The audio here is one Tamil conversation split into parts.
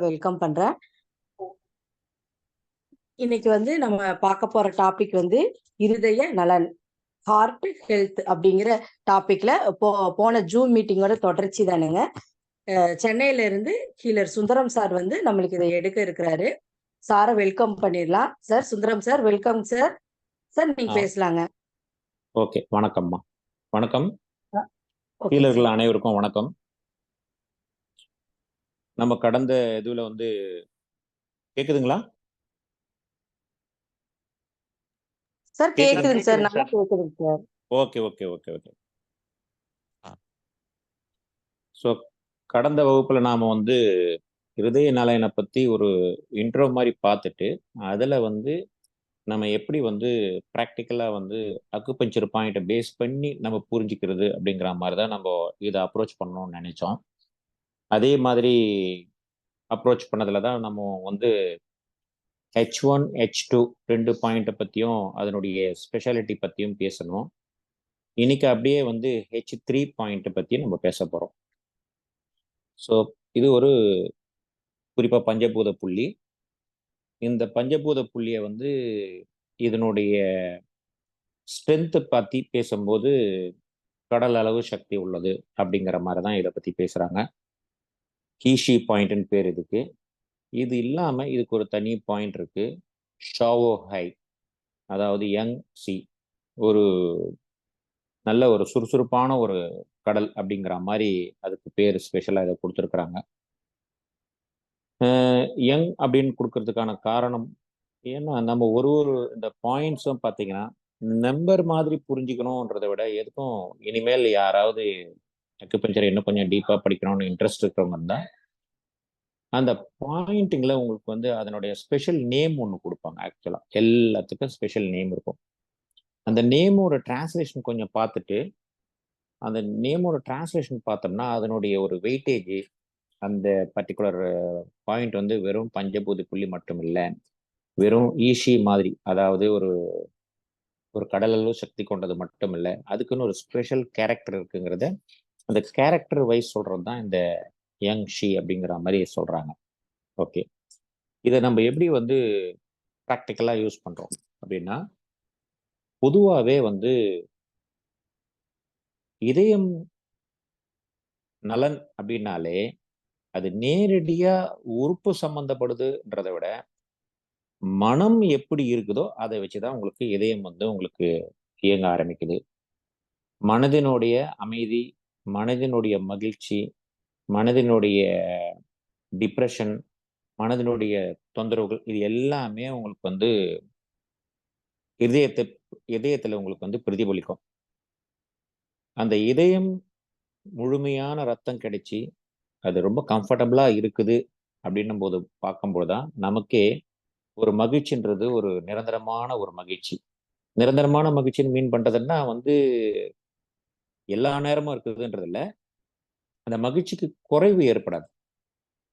வெல்கம் பண்றேன். இன்னைக்கு நம்ம பார்க்க போற டாபிக் இருதய நலன், ஹார்ட் ஹெல்த் அப்படிங்கிற டாபிக்ல போன ஜூம் மீட்டிங்கோட தொடர்ச்சி தானுங்க. சென்னையில இருந்து ஹீலர் சுந்தரம் சார் நம்மளுக்கு இதை எடுக்க இருக்கிறாரு. சாரை வெல்கம் பண்ணிடலாம். Sir Sundaram sir, welcome sir. Sir நீங்க பேசலாங்க. ஓகே, வணக்கம்மா. வணக்கம் ஹீலர்கள் அனைவருக்கும் வணக்கம். நம்ம கடந்த இதுல கேக்குதுங்களா சார்? கேக்குதுங்க சார், நல்லா கேக்குதுங்க sir. Okay okay okay okay. So கடந்த வகுப்புல நாம இருதய நலனை பத்தி ஒரு இன்ட்ரோ மாதிரி பார்த்துட்டு அதுல நம்ம எப்படி ப்ராக்டிக்கலா அக்குபஞ்சர் பாயிண்ட்டை பேஸ் பண்ணி நம்ம புரிஞ்சுக்கிறது அப்படிங்கிற மாதிரி தான் நம்ம இதை அப்ரோச் பண்ணணும்னு நினைச்சோம். அதே மாதிரி அப்ரோச் பண்ணதுல தான் நம்ம H1 H2 2 பாயிண்ட்டை பற்றியும் அதனுடைய ஸ்பெஷாலிட்டி பற்றியும் பேசணும். இன்னைக்கு அப்படியே H3 பாயிண்ட்டை பற்றி நம்ம பேச போகிறோம். ஸோ இது ஒரு குறிப்பாக பஞ்சபூத புள்ளி. இந்த பஞ்சபூத புள்ளியை இதனுடைய ஸ்ட்ரென்த்தை பற்றி பேசும்போது கடல் அளவு சக்தி உள்ளது அப்படிங்கிற மாதிரி தான் இதை பற்றி பேசுகிறாங்க. கீஷி பாயிண்ட்னு பேர் இதுக்கு. இது இல்லாமல் இதுக்கு ஒரு தனி பாயிண்ட் இருக்கு, ஷாவோ ஹை, அதாவது யங் சி, ஒரு நல்ல ஒரு சுறுசுறுப்பான ஒரு கடல் அப்படிங்கிற மாதிரி அதுக்கு பேர் ஸ்பெஷலாக இதை கொடுத்துருக்குறாங்க. யங் அப்படின்னு கொடுக்கறதுக்கான காரணம் ஏன்னா நம்ம ஒரு இந்த பாயிண்ட்ஸும் பார்த்தீங்கன்னா நம்பர் மாதிரி புரிஞ்சுக்கணுன்றதை விட எதுக்கும் இனிமேல் யாராவது அக்குபஞ்சர் இன்னும் கொஞ்சம் டீப்பாக படிக்கணும்னு இன்ட்ரெஸ்ட் இருக்கிறவங்க இருந்தால் அந்த பாயிண்ட்டுங்களை உங்களுக்கு அதனுடைய ஸ்பெஷல் நேம் ஒன்று கொடுப்பாங்க. ஆக்சுவலாக எல்லாத்துக்கும் ஸ்பெஷல் நேம் இருக்கும். அந்த நேமோட டிரான்ஸ்லேஷன் கொஞ்சம் பார்த்துட்டு அந்த நேமோட டிரான்ஸ்லேஷன் பார்த்தோம்னா அதனுடைய ஒரு வெயிட்டேஜ், அந்த பர்டிகுலர் பாயிண்ட் வெறும் பஞ்சபூத புள்ளி மட்டும் இல்லை, வெறும் ஈஷி மாதிரி, அதாவது ஒரு ஒரு கடலளவு சக்தி கொண்டது மட்டும் இல்லை, அதுக்குன்னு ஒரு ஸ்பெஷல் கேரக்டர் இருக்குங்கிறத அந்த கேரக்டர் வைஸ் சொல்றது தான் இந்த யங் ஷி அப்படிங்கிற மாதிரி சொல்றாங்க. ஓகே, இதை நம்ம எப்படி ப்ராக்டிக்கலாக யூஸ் பண்றோம் அப்படின்னா, பொதுவாகவே இதயம் நலன் அப்படின்னாலே அது நேரடியா உறுப்பு சம்பந்தப்படுதுன்றதை விட மனம் எப்படி இருக்குதோ அதை வச்சுதான் உங்களுக்கு இதயம் உங்களுக்கு இயங்க ஆரம்பிக்குது. மனதினுடைய அமைதி, மனதினுடைய மகிழ்ச்சி, மனதினுடைய டிப்ரெஷன், மனதினுடைய தொந்தரவுகள், இது எல்லாமே உங்களுக்கு இதயத்துல உங்களுக்கு பிரதிபலிக்கும். அந்த இதயம் முழுமையான ரத்தம் கிடைச்சி அது ரொம்ப கம்ஃபர்டபுளா இருக்குது அப்படின்னும் போது பார்க்கும்போது தான் நமக்கே ஒரு மகிழ்ச்சின்றது ஒரு நிரந்தரமான ஒரு மகிழ்ச்சி. நிரந்தரமான மகிழ்ச்சின்னு மீன் பண்றதுன்னா எல்லா நேரமும் இருக்குதுன்றது இல்லை, அந்த மகிழ்ச்சிக்கு குறைவு ஏற்படாது,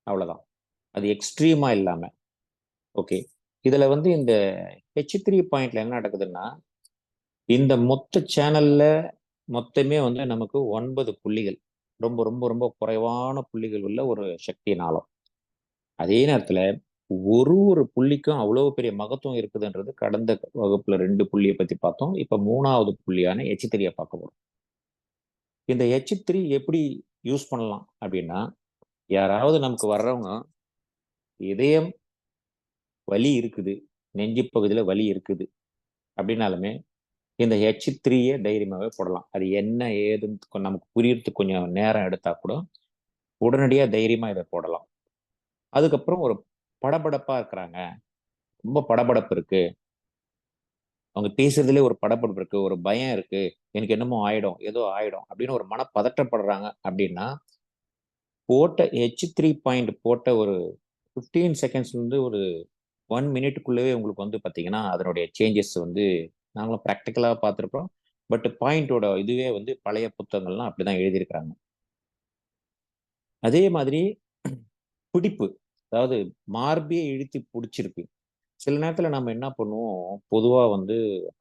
அவ்வளவுதான். அது எக்ஸ்ட்ரீமா இல்லாம. ஓகே, இதுல இந்த H3 பாயிண்ட்ல என்ன நடக்குதுன்னா, இந்த மொத்த சேனல்ல மொத்தமே நமக்கு 9 புள்ளிகள், ரொம்ப ரொம்ப ரொம்ப குறைவான புள்ளிகள் உள்ள ஒரு சக்தி நாளம். அதே நேரத்துல ஒரு ஒரு புள்ளிக்கும் அவ்வளவு பெரிய மகத்துவம் இருக்குதுன்றது கடந்த வகுப்புல 2 புள்ளியை பத்தி பார்த்தோம். இப்ப 3வது புள்ளியான H3 பார்க்க போறோம். இந்த H3 எப்படி யூஸ் பண்ணலாம் அப்படின்னா, யாராவது நமக்கு வர்றவங்க இதயம் வலி இருக்குது, நெஞ்சு பகுதியில வலி இருக்குது அப்படின்னாலுமே இந்த H3 தைரியமாவே போடலாம். அது என்ன ஏதுன்னு நமக்கு புரியறதுக்கு கொஞ்சம் நேரம் எடுத்தா கூட உடனடியா தைரியமா இதை போடலாம். அதுக்கப்புறம் ஒரு படபடப்பா இருக்கிறாங்க, ரொம்ப படபடப்பு இருக்கு, அவங்க பேசுறதுலேயே ஒரு படபடப்பு இருக்கு, ஒரு பயம் இருக்கு, எனக்கு என்னமோ ஆயிடும், ஏதோ ஆயிடும் அப்படின்னு ஒரு மனப்பதற்றப்படுறாங்க அப்படின்னா போட்ட H3 பாயிண்ட் போட்ட ஒரு 15 செகண்ட்ஸ்லேருந்து ஒரு 1 மினிட்டுக்குள்ளவே உங்களுக்கு பார்த்தீங்கன்னா அதனுடைய சேஞ்சஸ் நாங்களும் ப்ராக்டிக்கலாக பார்த்துருக்கோம். பட் பாயிண்டோட இதுவே பழைய புத்தகங்கள்லாம் அப்படிதான் எழுதியிருக்கிறாங்க. அதே மாதிரி பிடிப்பு, அதாவது மார்பியை இழுத்து பிடிச்சிருக்கு. சில நேரத்தில் நம்ம என்ன பண்ணுவோம், பொதுவாக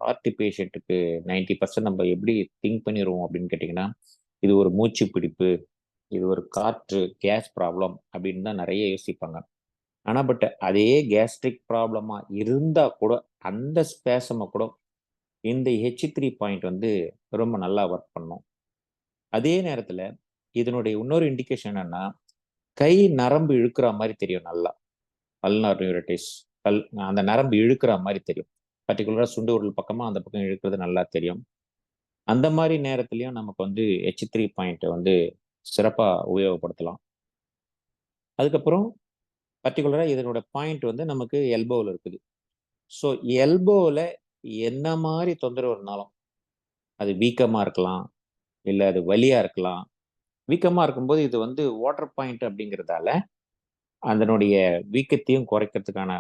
ஹார்ட் பேஷண்ட்டுக்கு 90% நம்ம எப்படி திங்க் பண்ணிடுவோம் அப்படின்னு கேட்டிங்கன்னா, இது ஒரு மூச்சு பிடிப்பு, இது ஒரு காற்று கேஸ் ப்ராப்ளம் அப்படின்னு தான் நிறைய யோசிப்பாங்க. ஆனால் பட் அதே கேஸ்ட்ரிக் ப்ராப்ளமா இருந்தா கூட அந்த ஸ்பேசமை கூட இந்த H3 பாயிண்ட் வந்து ரொம்ப நல்லா ஒர்க் பண்ணும். அதே நேரத்தில் இதனுடைய இன்னொரு இண்டிகேஷன் என்னன்னா, கை நரம்பு இழுக்கிற மாதிரி தெரியும் நல்லா. அல்னார் நியூரட்டிஸ் அந்த நரம்பு இழுக்கிற மாதிரி தெரியும். பர்டிகுலராக சுண்டு உடல் பக்கமா அந்த பக்கம் இழுக்கிறது நல்லா தெரியும். அந்த மாதிரி நேரத்துலையும் நமக்கு வந்து H3 பாயிண்ட்டை வந்து சிறப்பாக உபயோகப்படுத்தலாம். அதுக்கப்புறம் பர்டிகுலராக இதனோட பாயிண்ட் வந்து நமக்கு எல்போவில் இருக்குது. ஸோ எல்போவில் என்ன மாதிரி தொந்தரவு இருந்தாலும், அது வீக்கமாக இருக்கலாம், இல்லை அது வலியாக இருக்கலாம். வீக்கமாக இருக்கும்போது இது வந்து வாட்டர் பாயிண்ட் அப்படிங்கிறதால அதனுடைய வீக்கத்தையும் குறைக்கிறதுக்கான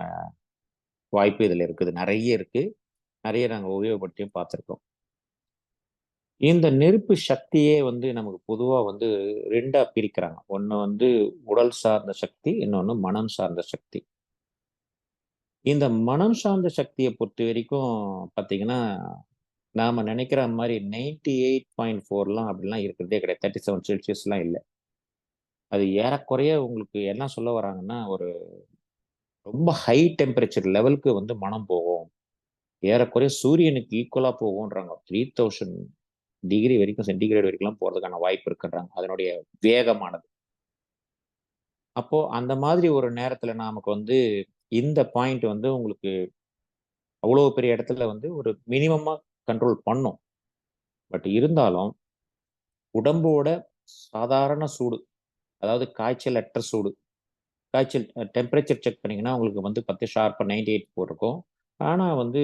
வாய்ப்பு இதில் இருக்குது, நிறைய இருக்குது. நிறைய நாங்கள் உபயோகப்படுத்தியும் பார்த்துருக்கோம். இந்த நெருப்பு சக்தியே வந்து நமக்கு பொதுவாக வந்து ரெண்டாக பிரிக்கிறாங்க. ஒன்று வந்து உடல் சார்ந்த சக்தி, இன்னொன்று மனம் சார்ந்த சக்தி. இந்த மனம் சார்ந்த சக்தியை பொறுத்த வரைக்கும் பார்த்தீங்கன்னா, நாம் நினைக்கிற மாதிரி 98.4லாம் அப்படிலாம் இருக்கிறதே கிடையாது. 37 செல்சியஸ்லாம் இல்லை. அது ஏறக்குறைய உங்களுக்கு என்ன சொல்ல வராங்கன்னா, ஒரு ரொம்ப ஹை டெம்பரேச்சர் லெவலுக்கு வந்து மனம் போகும். ஏறக்குறைய சூரியனுக்கு ஈக்குவலாக போகும்ன்றாங்க. 3000 டிகிரி வரைக்கும், சென்டிகிரேட் வரைக்கும்லாம் போகிறதுக்கான வாய்ப்பு இருக்குன்றாங்க, அதனுடைய வேகமானது. அப்போ அந்த மாதிரி ஒரு நேரத்தில் நமக்கு வந்து இந்த பாயிண்ட் வந்து உங்களுக்கு அவ்வளோ பெரிய இடத்துல வந்து ஒரு மினிமமாக கண்ட்ரோல் பண்ணும். பட் இருந்தாலும் உடம்போட சாதாரண சூடு, அதாவது காய்ச்சல் அற்ற சூடு, காய்ச்சல் டெம்பரேச்சர் செக் பண்ணிங்கன்னா உங்களுக்கு வந்து 10 ஷார்ப்பாக 98 போட்டிருக்கும். ஆனால் வந்து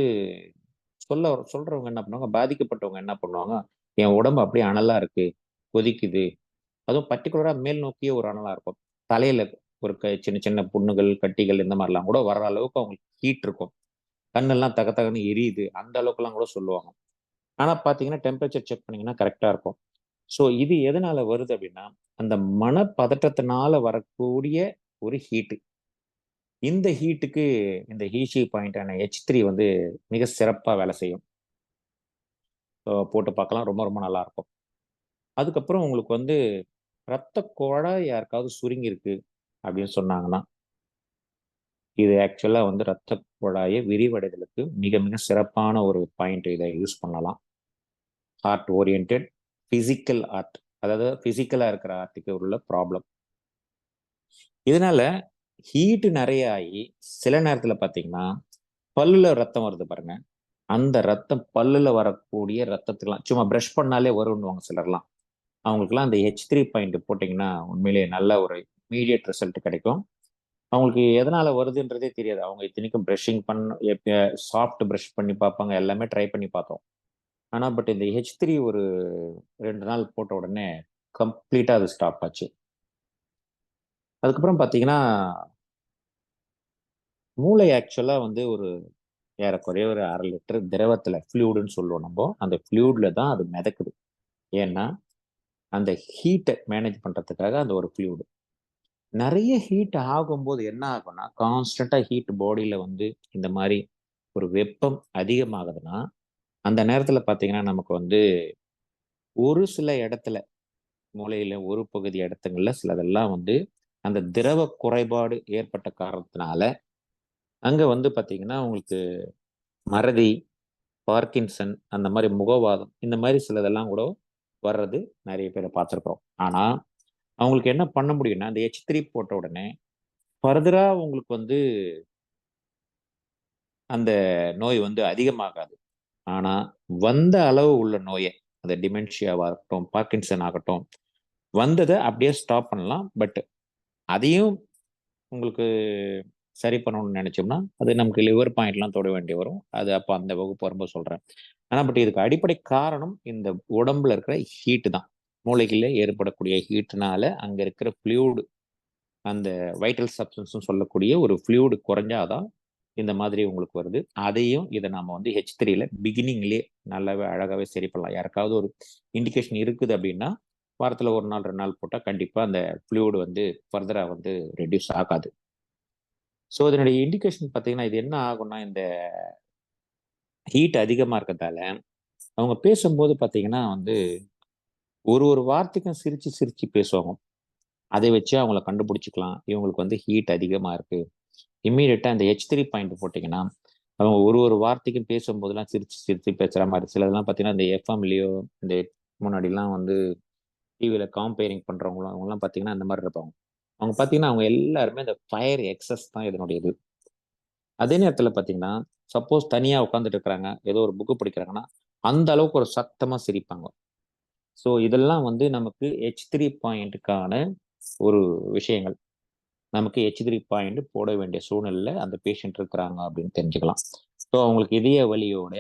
சொல்கிறவங்க என்ன பண்ணுவாங்க, பாதிக்கப்பட்டவங்க என்ன பண்ணுவாங்க, என் உடம்பு அப்படியே அனலாக இருக்குது, கொதிக்குது. அதுவும் பர்டிகுலராக மேல் நோக்கிய ஒரு அனலாக இருக்கும். தலையில் ஒரு சின்ன சின்ன புண்ணுகள், கட்டிகள் இந்த மாதிரிலாம் கூட வர்ற அளவுக்கு அவங்களுக்கு ஹீட் இருக்கும். கண்ணெல்லாம் தகன்னு எரியுது, அந்த அளவுக்குலாம் கூட சொல்லுவாங்க. ஆனால் பார்த்தீங்கன்னா டெம்பரேச்சர் செக் பண்ணிங்கன்னா கரெக்டாக இருக்கும். ஸோ இது எதனால் வருது அப்படின்னா, அந்த மனப்பதட்டத்தினால வரக்கூடிய ஒரு ஹீட்டு. இந்த ஹீட்டுக்கு இந்த ஹீஷி பாயிண்டான H3 வந்து மிக சிறப்பாக வேலை செய்யும். போட்டு பார்க்கலாம், ரொம்ப ரொம்ப நல்லா இருக்கும். அதுக்கப்புறம் உங்களுக்கு வந்து ரத்த குழாய் யாருக்காவது சுருங்கியிருக்கு அப்படின்னு சொன்னாங்கன்னா, இது ஆக்சுவலாக வந்து ரத்த குழாயை விரிவடைதலுக்கு மிக மிக சிறப்பான ஒரு பாயிண்ட். இதை யூஸ் பண்ணலாம். ஆர்ட் ஓரியன்ட் ஃபிசிக்கல் ஆர்ட், அதாவது ஃபிசிக்கலாக இருக்கிற ஆர்ட்டுக்கு உள்ள ப்ராப்ளம். இதனால ஹீட்டு நிறைய ஆகி சில நேரத்தில் பார்த்தீங்கன்னா பல்லுல ரத்தம் வருது பாருங்க. அந்த ரத்தம் பல்லுல வரக்கூடிய ரத்தத்துக்கெல்லாம் சும்மா ப்ரஷ் பண்ணாலே வரும்னுவாங்க சிலர்லாம். அவங்களுக்குலாம் அந்த H3 பாயிண்ட் போட்டிங்கன்னா உண்மையிலேயே நல்ல ஒரு இமீடியட் ரிசல்ட் கிடைக்கும். அவங்களுக்கு எதனால வருதுன்றதே தெரியாது. அவங்க இத்தனைக்கும் ப்ரஷிங் சாஃப்ட் ப்ரஷ் பண்ணி பார்ப்பாங்க, எல்லாமே ட்ரை பண்ணி பார்த்தோம். ஆனால் பட் இந்த H3 ஒரு 2 நாள் போட்ட உடனே கம்ப்ளீட்டாக அது ஸ்டாப் ஆச்சு. அதுக்கப்புறம் பார்த்தீங்கன்னா, மூளை ஆக்சுவலாக வந்து ஒரு ஏறக்குறைய ஒரு 1/2 லிட்டர் திரவத்தில் ஃப்ளூடுன்னு சொல்லுவோம் நம்ம. அந்த ஃப்ளூடில் தான் அது மிதக்குது. ஏன்னா அந்த ஹீட்டை மேனேஜ் பண்ணுறதுக்காக அந்த ஒரு ஃப்ளூடு. நிறைய ஹீட் ஆகும்போது என்ன ஆகும்னா, கான்ஸ்டண்ட்டாக ஹீட் பாடியில் வந்து இந்த மாதிரி ஒரு வெப்பம் அதிகமாகுதுன்னா, அந்த நேரத்தில் பார்த்தீங்கன்னா நமக்கு வந்து ஒரு சில இடத்துல மூளையில் ஒரு பகுதி இடத்துங்களில் சிலதெல்லாம் வந்து அந்த திரவ குறைபாடு ஏற்பட்ட காரணத்தினால அங்கே வந்து பார்த்தீங்கன்னா உங்களுக்கு மறதி, பார்க்கின்சன், அந்த மாதிரி முகவாதம், இந்த மாதிரி சிலதெல்லாம் கூட வர்றது நிறைய பேரை பார்த்துருக்குறோம். ஆனால் அவங்களுக்கு என்ன பண்ண முடியும்னா, அந்த H3 போட்ட உடனே ஃபர்தராக உங்களுக்கு வந்து அந்த நோய் வந்து அதிகமாகாது. ஆனால் வந்த அளவு உள்ள நோயை, அந்த டிமென்ஷியாவாக இருக்கட்டும், பார்க்கின்சன் ஆகட்டும், வந்ததை அப்படியே ஸ்டாப் பண்ணலாம். பட் அதையும் உங்களுக்கு சரி பண்ணணும்னு நினைச்சோம்னா அது நமக்கு லிவர் பாயிண்ட்லாம் தொட வேண்டி வரும். அது அப்போ அந்த வகுப்பு வரும்போது சொல்கிறேன். ஆனால் பட் இதுக்கு அடிப்படை காரணம் இந்த உடம்புல இருக்கிற ஹீட்டு தான். மூளைகளில் ஏற்படக்கூடிய ஹீட்டுனால அங்கே இருக்கிற ஃப்ளூடு, அந்த வைட்டல் சப்ஸ்டன்ஸ்னு சொல்லக்கூடிய ஒரு ஃப்ளூடு குறைஞ்சாதான் இந்த மாதிரி உங்களுக்கு வருது. அதையும் இதை நம்ம வந்து H3ல பிகினிங்லேயே நல்லாவே அழகாகவே சரி பண்ணலாம். யாருக்காவது ஒரு இண்டிகேஷன் இருக்குது அப்படின்னா வாரத்தில் 1 நாள் 2 நாள் போட்டால் கண்டிப்பாக அந்த ஃப்ளூடு வந்து ஃபர்தராக வந்து ரெடியூஸ் ஆகாது. ஸோ இதனுடைய இண்டிகேஷன் பார்த்தீங்கன்னா, இது என்ன ஆகும்னா, இந்த ஹீட் அதிகமாக இருக்கிறதால அவங்க பேசும்போது பார்த்தீங்கன்னா வந்து ஒரு ஒரு வார்த்தைக்கும் சிரிச்சு சிரிச்சு பேசுவாங்க. அதை வச்சு அவங்கள கண்டுபிடிச்சிக்கலாம். இவங்களுக்கு வந்து ஹீட் அதிகமாக இருக்கு. இம்மீடியட்டாக இந்த H3 பாயிண்ட் போட்டிங்கன்னா அவங்க ஒரு வார்த்தைக்கும் பேசும்போதெல்லாம் சிரிச்சு சிரிச்சு பேசுகிற மாதிரி. சிலதெல்லாம் பார்த்தீங்கன்னா இந்த எஃப்எம்லேயோ இந்த முன்னாடிலாம் வந்து டிவியில் காம்பேரிங் பண்ணுறவங்களும் அவங்கலாம் பார்த்தீங்கன்னா அந்த மாதிரி இருப்பாங்க. அவங்க பார்த்தீங்கன்னா அவங்க எல்லாருமே இந்த ஃபயர் எக்ஸஸ் தான் இதனுடைய இது. அதே நேரத்தில் பார்த்தீங்கன்னா சப்போஸ் தனியாக உட்காந்துட்டு இருக்கிறாங்க, ஏதோ ஒரு புக்கு படிக்கிறாங்கன்னா அந்த அளவுக்கு ஒரு சத்தமாக சிரிப்பாங்க. ஸோ இதெல்லாம் வந்து நமக்கு H3 பாயிண்ட்டுக்கான ஒரு விஷயங்கள். நமக்கு H3 பாயிண்ட் போட வேண்டிய சூழ்நிலையில் அந்த பேஷண்ட் இருக்கிறாங்க அப்படின்னு தெரிஞ்சுக்கலாம். ஸோ அவங்களுக்கு இதய வலியோட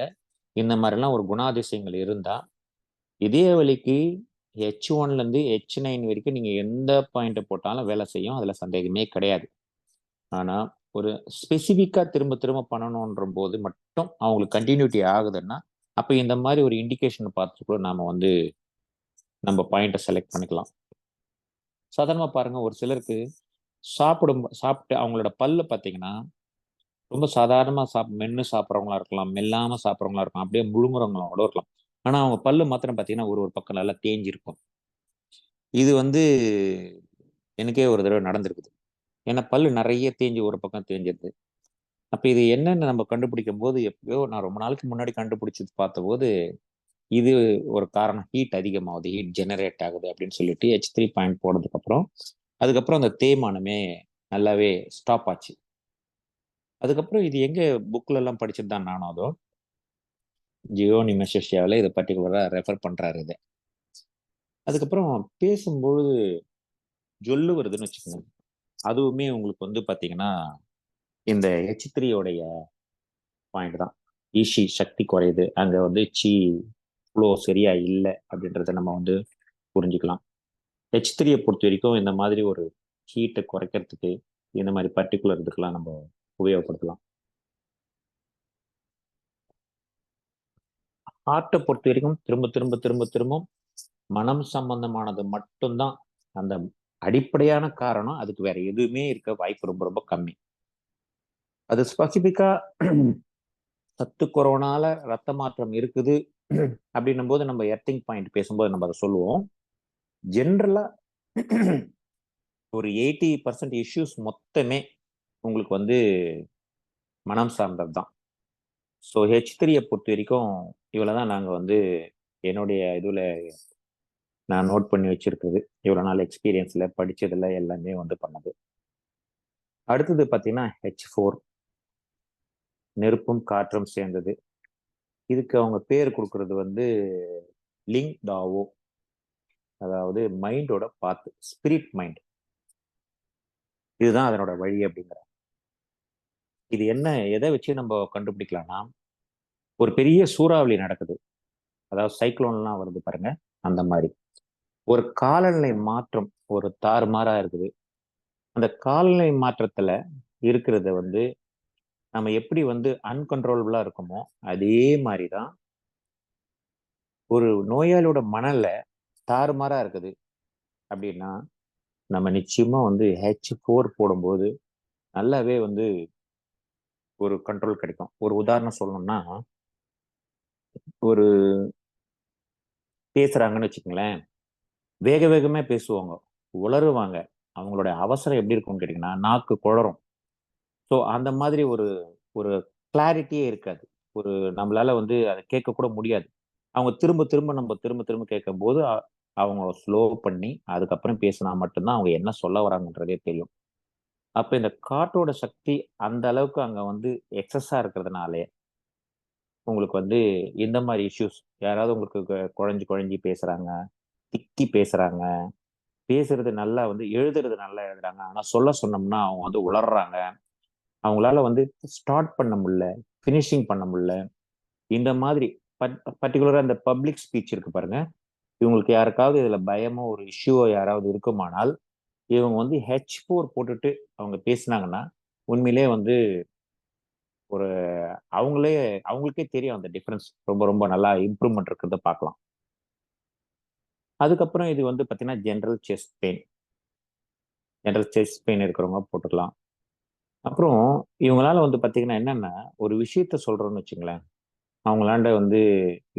இந்த மாதிரிலாம் ஒரு குணாதிசயங்கள் இருந்தால் இதய வலிக்கு H1லேருந்து H9 வரைக்கும் நீங்கள் எந்த பாயிண்ட்டை போட்டாலும் வேலை செய்யும். அதில் சந்தேகமே கிடையாது. ஆனால் ஒரு ஸ்பெசிஃபிக்காக திரும்ப திரும்ப பண்ணணுன்ற போது மட்டும் அவங்களுக்கு கண்டினியூட்டி ஆகுதுன்னா அப்போ இந்த மாதிரி ஒரு இண்டிகேஷனை பார்த்துட்டு கூட நாம் வந்து நம்ம பாயிண்ட்டை செலக்ட் பண்ணிக்கலாம். சாதாரணமாக பாருங்கள், ஒரு சிலருக்கு சாப்பிட்டு அவங்களோட பல்லு பார்த்தீங்கன்னா ரொம்ப சாதாரணமாக மென்று சாப்பிட்றவங்களா இருக்கலாம், மெல்லாமல் சாப்பிட்றவங்களா இருக்கலாம், அப்படியே முழுங்குறவங்களோட இருக்கலாம். ஆனால் அவங்க பல்லு மாத்திரம் பார்த்தீங்கன்னா ஒரு பக்கம் நல்லா தேஞ்சிருக்கும். இது வந்து எனக்கே ஒரு தடவை நடந்திருக்குது. ஏன்னா பல்லு நிறைய தேஞ்சு ஒரு பக்கம் தேஞ்சிருது. அப்போ இது என்னன்னு நம்ம கண்டுபிடிக்கும் போது எப்பயோ நான் ரொம்ப நாளைக்கு முன்னாடி கண்டுபிடிச்சது பார்த்தபோது இது ஒரு காரணம், ஹீட் அதிகமாகுது, ஹீட் ஜெனரேட் ஆகுது அப்படின்னு சொல்லிட்டு H3 பாயிண்ட் போனதுக்கப்புறம் அதுக்கப்புறம் அந்த தேய்மானமே நல்லாவே ஸ்டாப் ஆச்சு. அதுக்கப்புறம் இது எங்கே புக்கில் எல்லாம் படிச்சுட்டு தான் நானும் அதோ ஜியோனி மெஷியாவில் இதை பர்டிகுலராக ரெஃபர் பண்ணுறாரு இதை. அதுக்கப்புறம் பேசும்பொழுது ஜொல்லு வருதுன்னு வச்சுக்கோங்க. அதுவுமே உங்களுக்கு வந்து பார்த்தீங்கன்னா இந்த H3யோடைய பாயிண்ட் தான். ஈஷி சக்தி குறையுது, அங்கே வந்து சி ஃப்ளோ சரியா இல்லை அப்படின்றத நம்ம வந்து புரிஞ்சுக்கலாம். H3யை பொறுத்த வரைக்கும் இந்த மாதிரி ஒரு ஹீட்டை குறைக்கிறதுக்கு இந்த மாதிரி பர்டிகுலர் இதுக்கெல்லாம் நம்ம உபயோகப்படுத்தலாம். ஹார்ட்டை பொறுத்த வரைக்கும் திரும்ப திரும்ப திரும்ப திரும்ப மனம் சம்பந்தமானது மட்டும்தான் அந்த அடிப்படையான காரணம். அதுக்கு வேற எதுவுமே இருக்க வாய்ப்பு ரொம்ப ரொம்ப கம்மி. அது ஸ்பெசிபிக்கா சத்து கொரோனால ரத்த மாற்றம் இருக்குது அப்படின்னும் போது நம்ம எர்த்திங் பாயிண்ட் பேசும்போது நம்ம அதை சொல்லுவோம். ஜென்ரலா ஒரு 80% இஷ்யூஸ் மொத்தமே உங்களுக்கு வந்து மனம் சார்ந்தது தான். ஸோ H3யை பொறுத்த வரைக்கும் இவ்வளவுதான் நாங்கள் வந்து என்னுடைய இதுல நான் நோட் பண்ணி வச்சிருக்குது. இவ்வளோ நாள் எக்ஸ்பீரியன்ஸ்ல படிச்சதுல எல்லாமே வந்து பண்ணது. அடுத்தது பார்த்தீங்கன்னா H4, நெருப்பும் காற்றும் சேர்ந்தது. இதுக்கு அவங்க பேர் கொடுக்கறது வந்து லிங் டாவோ, அதாவது மைண்டோட பாத்து, ஸ்பிரிட் மைண்ட். இதுதான் அதனோட வழி அப்படிங்கிற. இது என்ன, எதை வச்சு நம்ம கண்டுபிடிக்கலாம்னா, ஒரு பெரிய சூறாவளி நடக்குது, அதாவது சைக்ளோன்லாம் வருது பாருங்க, அந்த மாதிரி ஒரு காலநிலை மாற்றம் ஒரு தாறுமாறா இருக்குது. அந்த காலநிலை மாற்றத்துல இருக்கிறத வந்து நம்ம எப்படி வந்து அன்கன்ட்ரோலபிளா இருக்குமோ அதே மாதிரிதான் ஒரு நோயாளியோட மனநிலை தாறுமாறா இருக்குது அப்படின்னா நம்ம நிச்சயமா வந்து H4 போடும்போது நல்லாவே வந்து ஒரு கண்ட்ரோல் கிடைக்கும். ஒரு உதாரணம் சொல்லணும்னா, ஒரு பேசுறாங்கன்னு வச்சுக்கோங்களேன், வேக வேகமே பேசுவாங்க, உளறுவாங்க. அவங்களோட அவசரம் எப்படி இருக்கும்னு கேட்டீங்கன்னா நாக்கு குளறும். ஸோ அந்த மாதிரி ஒரு ஒரு கிளாரிட்டியே இருக்காது. ஒரு நம்மளால வந்து அதை கேட்க கூட முடியாது. அவங்க திரும்ப திரும்ப கேட்கும் போது அவங்க ஸ்லோ பண்ணி அதுக்கப்புறம் பேசினா மட்டும்தான் அவங்க என்ன சொல்ல வராங்கன்றதே தெரியும். அப்ப இந்த காற்றோட சக்தி அந்த அளவுக்கு அங்க வந்து எக்ஸஸா இருக்கிறதுனாலே உங்களுக்கு வந்து இந்த மாதிரி இஷ்யூஸ், யாராவது உங்களுக்கு குழஞ்சு குழஞ்சி பேசுறாங்க, திக்கி பேசுறாங்க, பேசுறது நல்லா வந்து எழுதுறது நல்லா எழுதுறாங்க, ஆனா சொல்ல சொன்னோம்னா அவங்க வந்து உளர்றாங்க, அவங்களால வந்து ஸ்டார்ட் பண்ண முடியல, ஃபினிஷிங் பண்ண முடியல. இந்த மாதிரி பர்டிகுலரா இந்த பப்ளிக் ஸ்பீச் இருக்கு பாருங்க, இவங்களுக்கு யாருக்காவது இதுல பயமோ ஒரு இஷ்யூவோ யாராவது இருக்குமானால் இவங்க வந்து H4 போட்டுட்டு அவங்க பேசினாங்கன்னா உண்மையிலே வந்து ஒரு அவங்களே அவங்களுக்கே தெரியும் அந்த டிஃபரன்ஸ் ரொம்ப ரொம்ப நல்லா இம்ப்ரூவ்மெண்ட் இருக்கிறத பார்க்கலாம். அதுக்கப்புறம் இது வந்து பார்த்தீங்கன்னா ஜென்ரல் செஸ்ட் பெயின் இருக்கிறவங்க போட்டுக்கலாம். அப்புறம் இவங்களால வந்து பார்த்தீங்கன்னா என்னன்னா ஒரு விஷயத்த சொல்றோம்னு வச்சுங்களேன், அவங்களாண்ட வந்து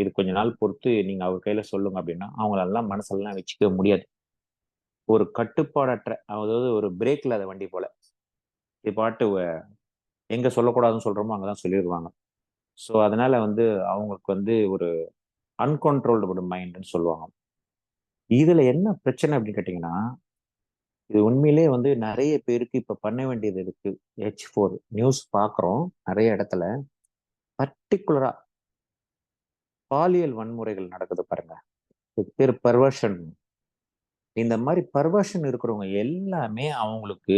இது கொஞ்ச நாள் பொறுத்து நீங்க அவர் கையில சொல்லுங்க அப்படின்னா அவங்களெல்லாம் மனசெல்லாம் வச்சுக்க முடியாது. ஒரு கட்டுப்பாடற்ற, அதாவது ஒரு பிரேக் இல்லாத வண்டி போல. இது பாட்டு எங்க சொல்லக்கூடாதுன்னு சொல்றோமோ அங்கதான் சொல்லிடுவாங்க. ஸோ அதனால வந்து அவங்களுக்கு வந்து ஒரு அன்கண்ட்ரோல்டு மைண்ட்னு சொல்லுவாங்க. இதுல என்ன பிரச்சனை அப்படின்னு கேட்டீங்கன்னா, இது உண்மையிலே வந்து நிறைய பேருக்கு இப்ப பண்ண வேண்டியது இருக்கு. H4 நியூஸ் பாக்குறோம் நிறைய இடத்துல. பர்டிகுலரா பாலியல் வன்முறைகள் நடக்குது பாருங்க. இதுக்கு பேர் பர்வர்ஷன். இந்த மாதிரி பர்வர்ஷன் இருக்கிறவங்க எல்லாமே அவங்களுக்கு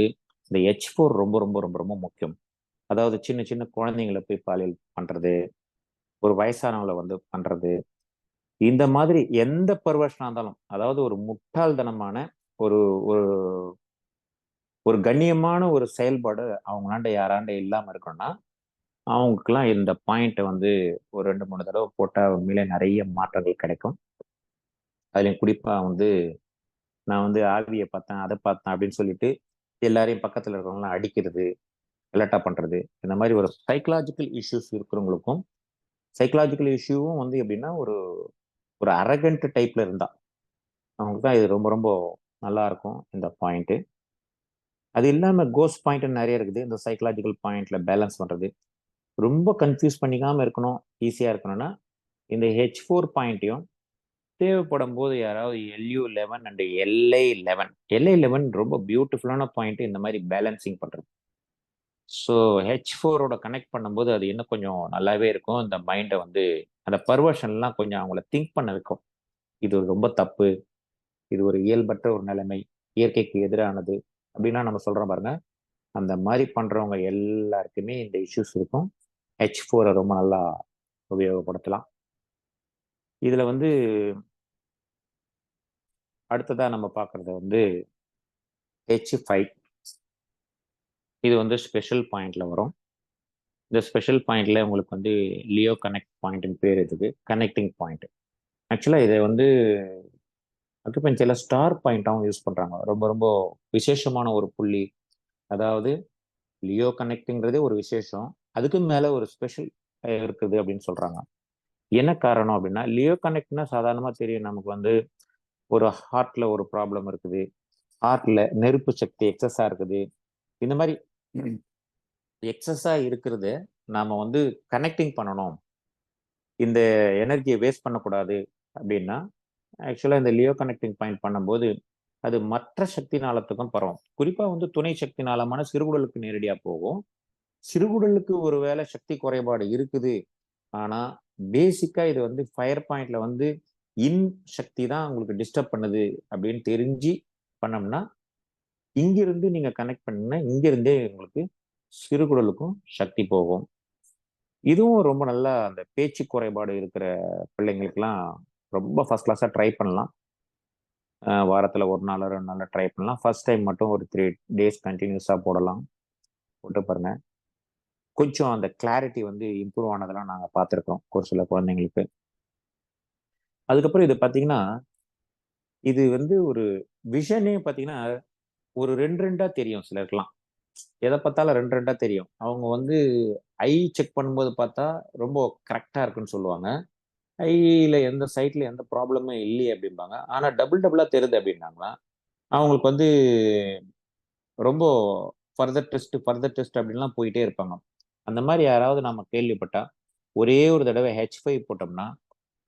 இந்த H4 ரொம்ப ரொம்ப ரொம்ப ரொம்ப முக்கியம். அதாவது சின்ன சின்ன குழந்தைங்களை போய் பாலியல் பண்றது, ஒரு வயசானவங்களை வந்து பண்றது, இந்த மாதிரி எந்த பர்வர்ஷனா இருந்தாலும், அதாவது ஒரு முட்டாள்தனமான ஒரு ஒரு ஒரு கண்ணியமான ஒரு செயல்பாடு அவங்களாண்ட யாராண்ட இல்லாம இருக்கணும்னா, அவங்களுக்குலாம் இந்த பாயிண்ட்டை வந்து ஒரு 2 3 தடவை போட்டா உண்மையிலே நிறைய மாற்றங்கள் கிடைக்கும். அதுலயும் குறிப்பா வந்து நான் வந்து ஆவியை பார்த்தேன், அதை பார்த்தேன் அப்படின்னு சொல்லிட்டு எல்லாரையும் பக்கத்துல இருக்கிறவங்களாம் அடிக்கிறது, கலாட்டா பண்றது, இந்த மாதிரி ஒரு சைக்கலாஜிக்கல் இஷ்யூஸ் இருக்கிறவங்களுக்கும், சைக்கலாஜிக்கல் இஷ்யூவும் வந்து எப்படின்னா ஒரு ஒரு அரகண்ட் டைப்ல இருந்தா அவங்களுக்கு தான் இது ரொம்ப ரொம்ப நல்லா இருக்கும் இந்த பாயிண்ட். அது இல்லாம கோஸ்ட் பாயிண்ட் நிறைய இருக்குது. இந்த சைக்கலாஜிக்கல் பாயிண்ட்ல பேலன்ஸ் பண்றது ரொம்ப கன்ஃபியூஸ் பண்ணிக்காம இருக்கணும், ஈஸியா இருக்கணும்னா இந்த H4 பாயிண்ட்டையும் தேவைப்படும் போது யாராவது LU11 அண்ட் LI11 ரொம்ப பியூட்டிஃபுல்லான பாயிண்ட் இந்த மாதிரி பேலன்சிங் பண்றது. ஸோ H4ஓட கனெக்ட் பண்ணும்போது அது இன்னும் கொஞ்சம் நல்லாவே இருக்கும். இந்த மைண்டை வந்து அந்த பர்வர்ஷன்லாம் கொஞ்சம் அவங்கள திங்க் பண்ண வைக்கும். இது ரொம்ப தப்பு, இது ஒரு இயல்பற்ற ஒரு நிலைமை, இயற்கைக்கு எதிரானது அப்படின்னா நம்ம சொல்றோம் பாருங்க. அந்த மாதிரி பண்றவங்க எல்லாருக்குமே இந்த இஷ்யூஸ் இருக்கும். H4 ரொம்ப நல்லா உபயோகப்படுத்தலாம். இதுல வந்து அடுத்ததா நம்ம பார்க்கறது வந்து H5. இது வந்து ஸ்பெஷல் பாயிண்ட்ல வரும். இந்த ஸ்பெஷல் பாயிண்ட்ல உங்களுக்கு வந்து லியோ கனெக்ட் பாயிண்ட்னு பேர் இதுக்கு, கனெக்டிங் பாயிண்ட். ஆக்சுவலா இதை வந்து அக்குபஞ்சர்ல ஸ்டார் பாயிண்டாகவும் யூஸ் பண்றாங்க. ரொம்ப ரொம்ப விசேஷமான ஒரு புள்ளி. அதாவது லியோ கனெக்டிங்கிறதே ஒரு விசேஷம், அதுக்கு மேல ஒரு ஸ்பெஷல் இருக்குது அப்படின்னு சொல்றாங்க. என்ன காரணம் அப்படின்னா, லியோ கனெக்ட்னா சாதாரணமா தெரியும் நமக்கு வந்து ஒரு ஹார்ட்ல ஒரு ப்ராப்ளம் இருக்குது, ஹார்ட்ல நெருப்பு சக்தி எக்ஸஸா இருக்குது. இந்த மாதிரி எக்ஸஸா இருக்கிறது நாம வந்து கனெக்டிங் பண்ணணும், இந்த எனர்ஜியை வேஸ்ட் பண்ணக்கூடாது அப்படின்னா, ஆக்சுவலா இந்த லியோ கனெக்டிங் பாயிண்ட் பண்ணும்போது அது மற்ற சக்தி நாளத்துக்கும் பரவும். குறிப்பா வந்து துணை சக்தி நாளமான சிறுகுடலுக்கு நேரடியா போகும். சிறுகுடலுக்கு ஒருவேளை சக்தி குறைபாடு இருக்குது, ஆனா பேசிக்கா இது வந்து ஃபயர் பாயிண்ட்ல வந்து இன் சக்தி தான் உங்களுக்கு டிஸ்டர்ப் பண்ணுது அப்படின்னு தெரிஞ்சு பண்ணோம்னா, இங்கிருந்து நீங்க கனெக்ட் பண்ணீங்கன்னா இங்கிருந்தே உங்களுக்கு சிறுகுடலுக்கும் சக்தி போகும். இதுவும் ரொம்ப நல்லா அந்த பேச்சு குறைபாடு இருக்கிற பிள்ளைங்களுக்குலாம் ரொம்ப ஃபர்ஸ்ட் கிளாஸா ட்ரை பண்ணலாம். வாரத்துல 1 நாள் 2 நாள் ட்ரை பண்ணலாம். ஃபர்ஸ்ட் டைம் மட்டும் ஒரு 3 days கண்டினியூஸா போடலாம். போட்டு பாருங்க. கொஞ்சம் அந்த கிளாரிட்டி வந்து இம்ப்ரூவ் ஆனதெல்லாம் நாங்க பார்த்துருக்கோம் ஒரு சில குழந்தைங்களுக்கு. அதுக்கப்புறம் இது பார்த்தீங்கன்னா, இது வந்து ஒரு விஷனே பார்த்தீங்கன்னா, ஒரு 2 2 தெரியும் சிலருக்குலாம். எத பார்த்தாலும் 2 2 தெரியும். அவங்க வந்து ஐ செக் பண்ணும்போது பார்த்தா ரொம்ப கரெக்ட்டா இருக்குன்னு சொல்லுவாங்க. ஐல எந்த சைட்ல எந்த ப்ராப்ளமும் இல்லையே அப்படிம்பாங்க. ஆனா டபுள் டபுளா தெரியுது அப்படின்னாங்களாம். அவங்களுக்கு வந்து ரொம்ப ஃபர்தர் டெஸ்ட் அப்படின்லாம் போயிட்டே இருப்பாங்க. அந்த மாதிரி யாராவது நாம கேள்விப்பட்டா, ஒரே ஒரு தடவை H5 போட்டோம்னா,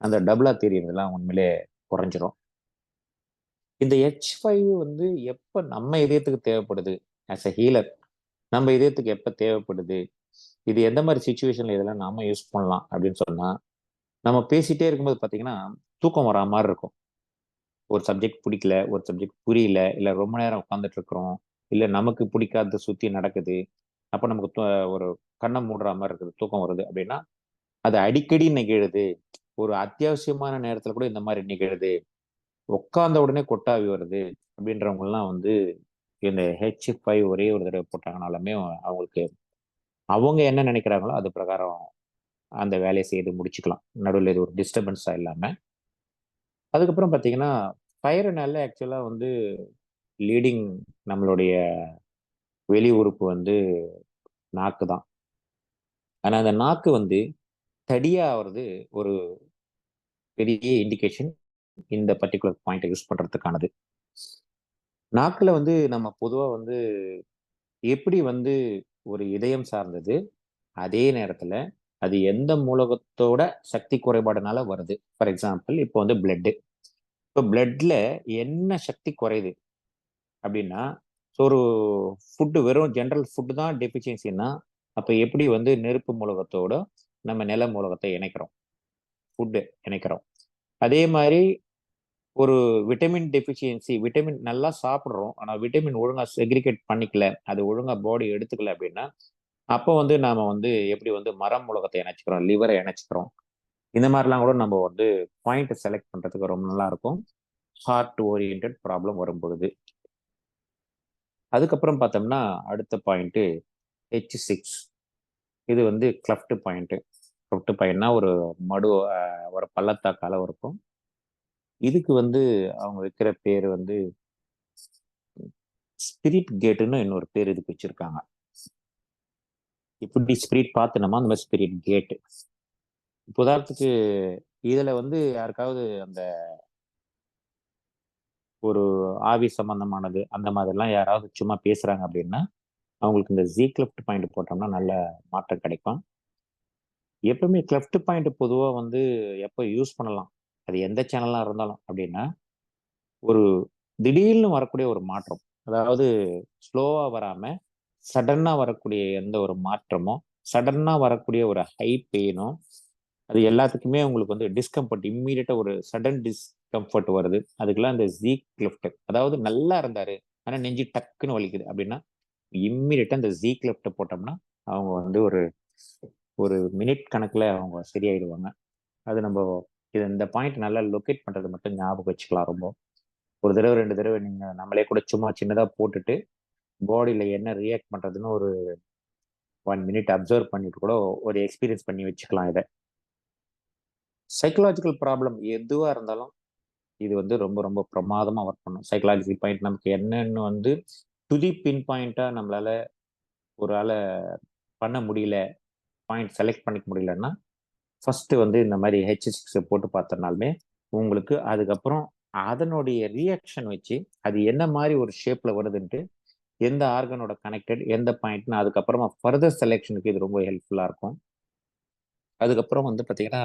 அந்த டபுளா தெரியறதெல்லாம் உண்மையிலே குறைஞ்சிரும். இந்த H5 வந்து எப்ப நம்ம இதயத்துக்கு தேவைப்படுது? ஆஸ் அ ஹீலர் நம்ம இதயத்துக்கு எப்ப தேவைப்படுது? இது எந்த மாதிரி சிச்சுவேஷன்ல இதெல்லாம் நாம யூஸ் பண்ணலாம் அப்படின்னு சொன்னா, நம்ம பேசிட்டே இருக்கும்போது பார்த்தீங்கன்னா, தூக்கம் வரா மாரி இருக்கும். ஒரு சப்ஜெக்ட் பிடிக்கல, ஒரு சப்ஜெக்ட் புரியல, இல்ல ரொம்ப நேரம் உட்கார்ந்துட்டு இருக்கிறோம், இல்ல நமக்கு பிடிக்காதது சுத்தி நடக்குது. அப்ப நமக்கு ஒரு கண்ண மூடுற மாரி இருக்குது, தூக்கம் வருது அப்படின்னா, அது அடிக்கடி நிகழுது. ஒரு அத்தியாவசியமான நேரத்துல கூட இந்த மாரி நிகழுது. உட்கார்ந்த உடனே கொட்டாவி வருது அப்படின்றவங்கலாம் வந்து இந்த H5 ஒரே ஒரு தடவை போட்டாங்கனாலுமே அவங்களுக்கு அவங்க என்ன நினைக்கிறாங்களோ அது பிரகாரம் அந்த வேலையை செய்து முடிச்சுக்கலாம். நடுவுல இது ஒரு டிஸ்டர்பன்ஸா இல்லாம. அதுக்கப்புறம் பார்த்தீங்கன்னா, ஃபயர்னால ஆக்சுவலா வந்து லீடிங் நம்மளுடைய வெளி உறுப்பு வந்து நாக்கு தான். ஆனா அந்த நாக்கு வந்து தடியா ஆவறது ஒரு பெரிய இண்டிகேஷன் இந்த பர்ட்டிகுலர் பாயிண்ட்டை யூஸ் பண்றதுக்கானது. நாக்குல வந்து நம்ம பொதுவா வந்து எப்படி வந்து ஒரு இதயம் சார்ந்தது, அதே நேரத்துல அது எந்த மூலகத்தோட சக்தி குறைபாடுனால வருது. ஃபார் எக்ஸாம்பிள் இப்போ வந்து பிளட். இப்போ பிளட்ல என்ன சக்தி குறையுது அப்படின்னா, ஒரு ஃபுட்டு வெறும் ஜெனரல் ஃபுட்டு தான் டெஃபிஷியன்சின்னா, அப்ப எப்படி வந்து நெருப்பு மூலகத்தோட நம்ம நில மூலகத்தை இணைக்கிறோம், ஃபுட்டு இணைக்கிறோம். அதே மாதிரி ஒரு விட்டமின் டெஃபிஷியன்சி, விட்டமின் நல்லா சாப்பிடுறோம். ஆனா விட்டமின் ஒழுங்கா செக்ரிகேட் பண்ணிக்கல, அது ஒழுங்கா பாடி எடுத்துக்கல அப்படின்னா, அப்போ வந்து நாம வந்து எப்படி வந்து மரம் மூலகத்தை இணைச்சுக்கிறோம், லிவரை இணைச்சுக்கிறோம். இந்த மாதிரிலாம் கூட நம்ம வந்து பாயிண்ட் செலக்ட் பண்றதுக்கு ரொம்ப நல்லா இருக்கும். ஹார்ட் ஓரியன்ட் ப்ராப்ளம் வரும் பொழுது. அதுக்கப்புறம் பார்த்தோம்னா அடுத்த பாயிண்ட் H6. இது வந்து கிளஃப்ட் பாயிண்ட். கிளஃப்ட் பாயிண்ட்னா ஒரு மடு ஒரு பள்ளத்தாக்கால இருக்கும். இதுக்கு வந்து அவங்க வைக்கிற பேர் வந்து ஸ்பிரிட் கேட்டுன்னு இன்னொரு பேர் இதுக்கு வச்சிருக்காங்க. இப்படி ஸ்பிரிட் பார்த்தனமா அந்த மாதிரி ஸ்பிரிட் கேட்டு. இப்போ உதாரணத்துக்கு இதுல வந்து யாருக்காவது அந்த ஒரு ஆவி சம்பந்தமானது அந்த மாதிரிலாம் யாராவது சும்மா பேசுறாங்க அப்படின்னா அவங்களுக்கு இந்த ஜி கிளெஃப்ட் பாயிண்ட் போட்டோம்னா நல்ல மாற்றம் கிடைக்கும். எப்பவுமே கிளெஃப்ட் பாயிண்ட் பொதுவா வந்து எப்போ யூஸ் பண்ணலாம், அது எந்த சேனலா இருந்தாலும் அப்படின்னா, ஒரு திடீர்னு வரக்கூடிய ஒரு மாற்றம், அதாவது ஸ்லோவா வராம சடனா வரக்கூடிய எந்த ஒரு மாற்றமோ, சடனா வரக்கூடிய ஒரு ஹை பெயினோ, அது எல்லாத்துக்குமே உங்களுக்கு வந்து டிஸ்கம்ஃபர்ட், இம்மீடியட்டா ஒரு சடன் டிஸ்கம்ஃபர்ட் வருது. அதுக்கெல்லாம் இந்த ஜீ கிளெஃப்ட், அதாவது நல்லா இருந்தாரு ஆனா நெஞ்சு டக்குன்னு வலிக்குது அப்படின்னா இம்மீடியட்டா இந்த ஜீ கிளெஃப்ட் போட்டோம்னா அவங்க வந்து ஒரு ஒரு மினிட் கணக்குல அவங்க சரியாயிடுவாங்க. அது நம்ம இந்த பாயிண்ட் நல்லா லொக்கேட் பண்றது மட்டும் ஞாபகம் வச்சுக்கலாம். ரொம்ப ஒரு தடவை 2 தடவை நீங்க நம்மளே கூட சும்மா சின்னதா போட்டுட்டு பாடியில என்ன ரியாக்ட் பண்றதுன்னு ஒரு 1 மினிட் அப்சர்வ் பண்ணிட்டு கூட ஒரு எக்ஸ்பீரியன்ஸ் பண்ணி வச்சுக்கலாம் இதை. சைக்கலாஜிக்கல் ப்ராப்ளம் எதுவா இருந்தாலும் இது வந்து ரொம்ப ரொம்ப பிரமாதமா ஒர்க் பண்ணும். சைக்கலாஜிக்கல் பாயிண்ட் நமக்கு என்னன்னு வந்து டு பின் பாயிண்டா நம்மளால ஒரு ஆளை பண்ண முடியல, பாயிண்ட் செலக்ட் பண்ணிக்க முடியலன்னா ஃபர்ஸ்ட் வந்து இந்த மாதிரி H6 போட்டு பார்த்தனாலுமே உங்களுக்கு அதுக்கப்புறம் அதனுடைய ரியாக்ஷன் வச்சு அது என்ன மாதிரி ஒரு ஷேப்ல வருதுன்ட்டு எந்த ஆர்கனோட கனெக்டட் எந்த பாயிண்ட்னு அதுக்கப்புறமா ஃபர்தர் செலெக்ஷனுக்கு இது ரொம்ப ஹெல்ப்ஃபுல்லா இருக்கும். அதுக்கப்புறம் வந்து பார்த்தீங்கன்னா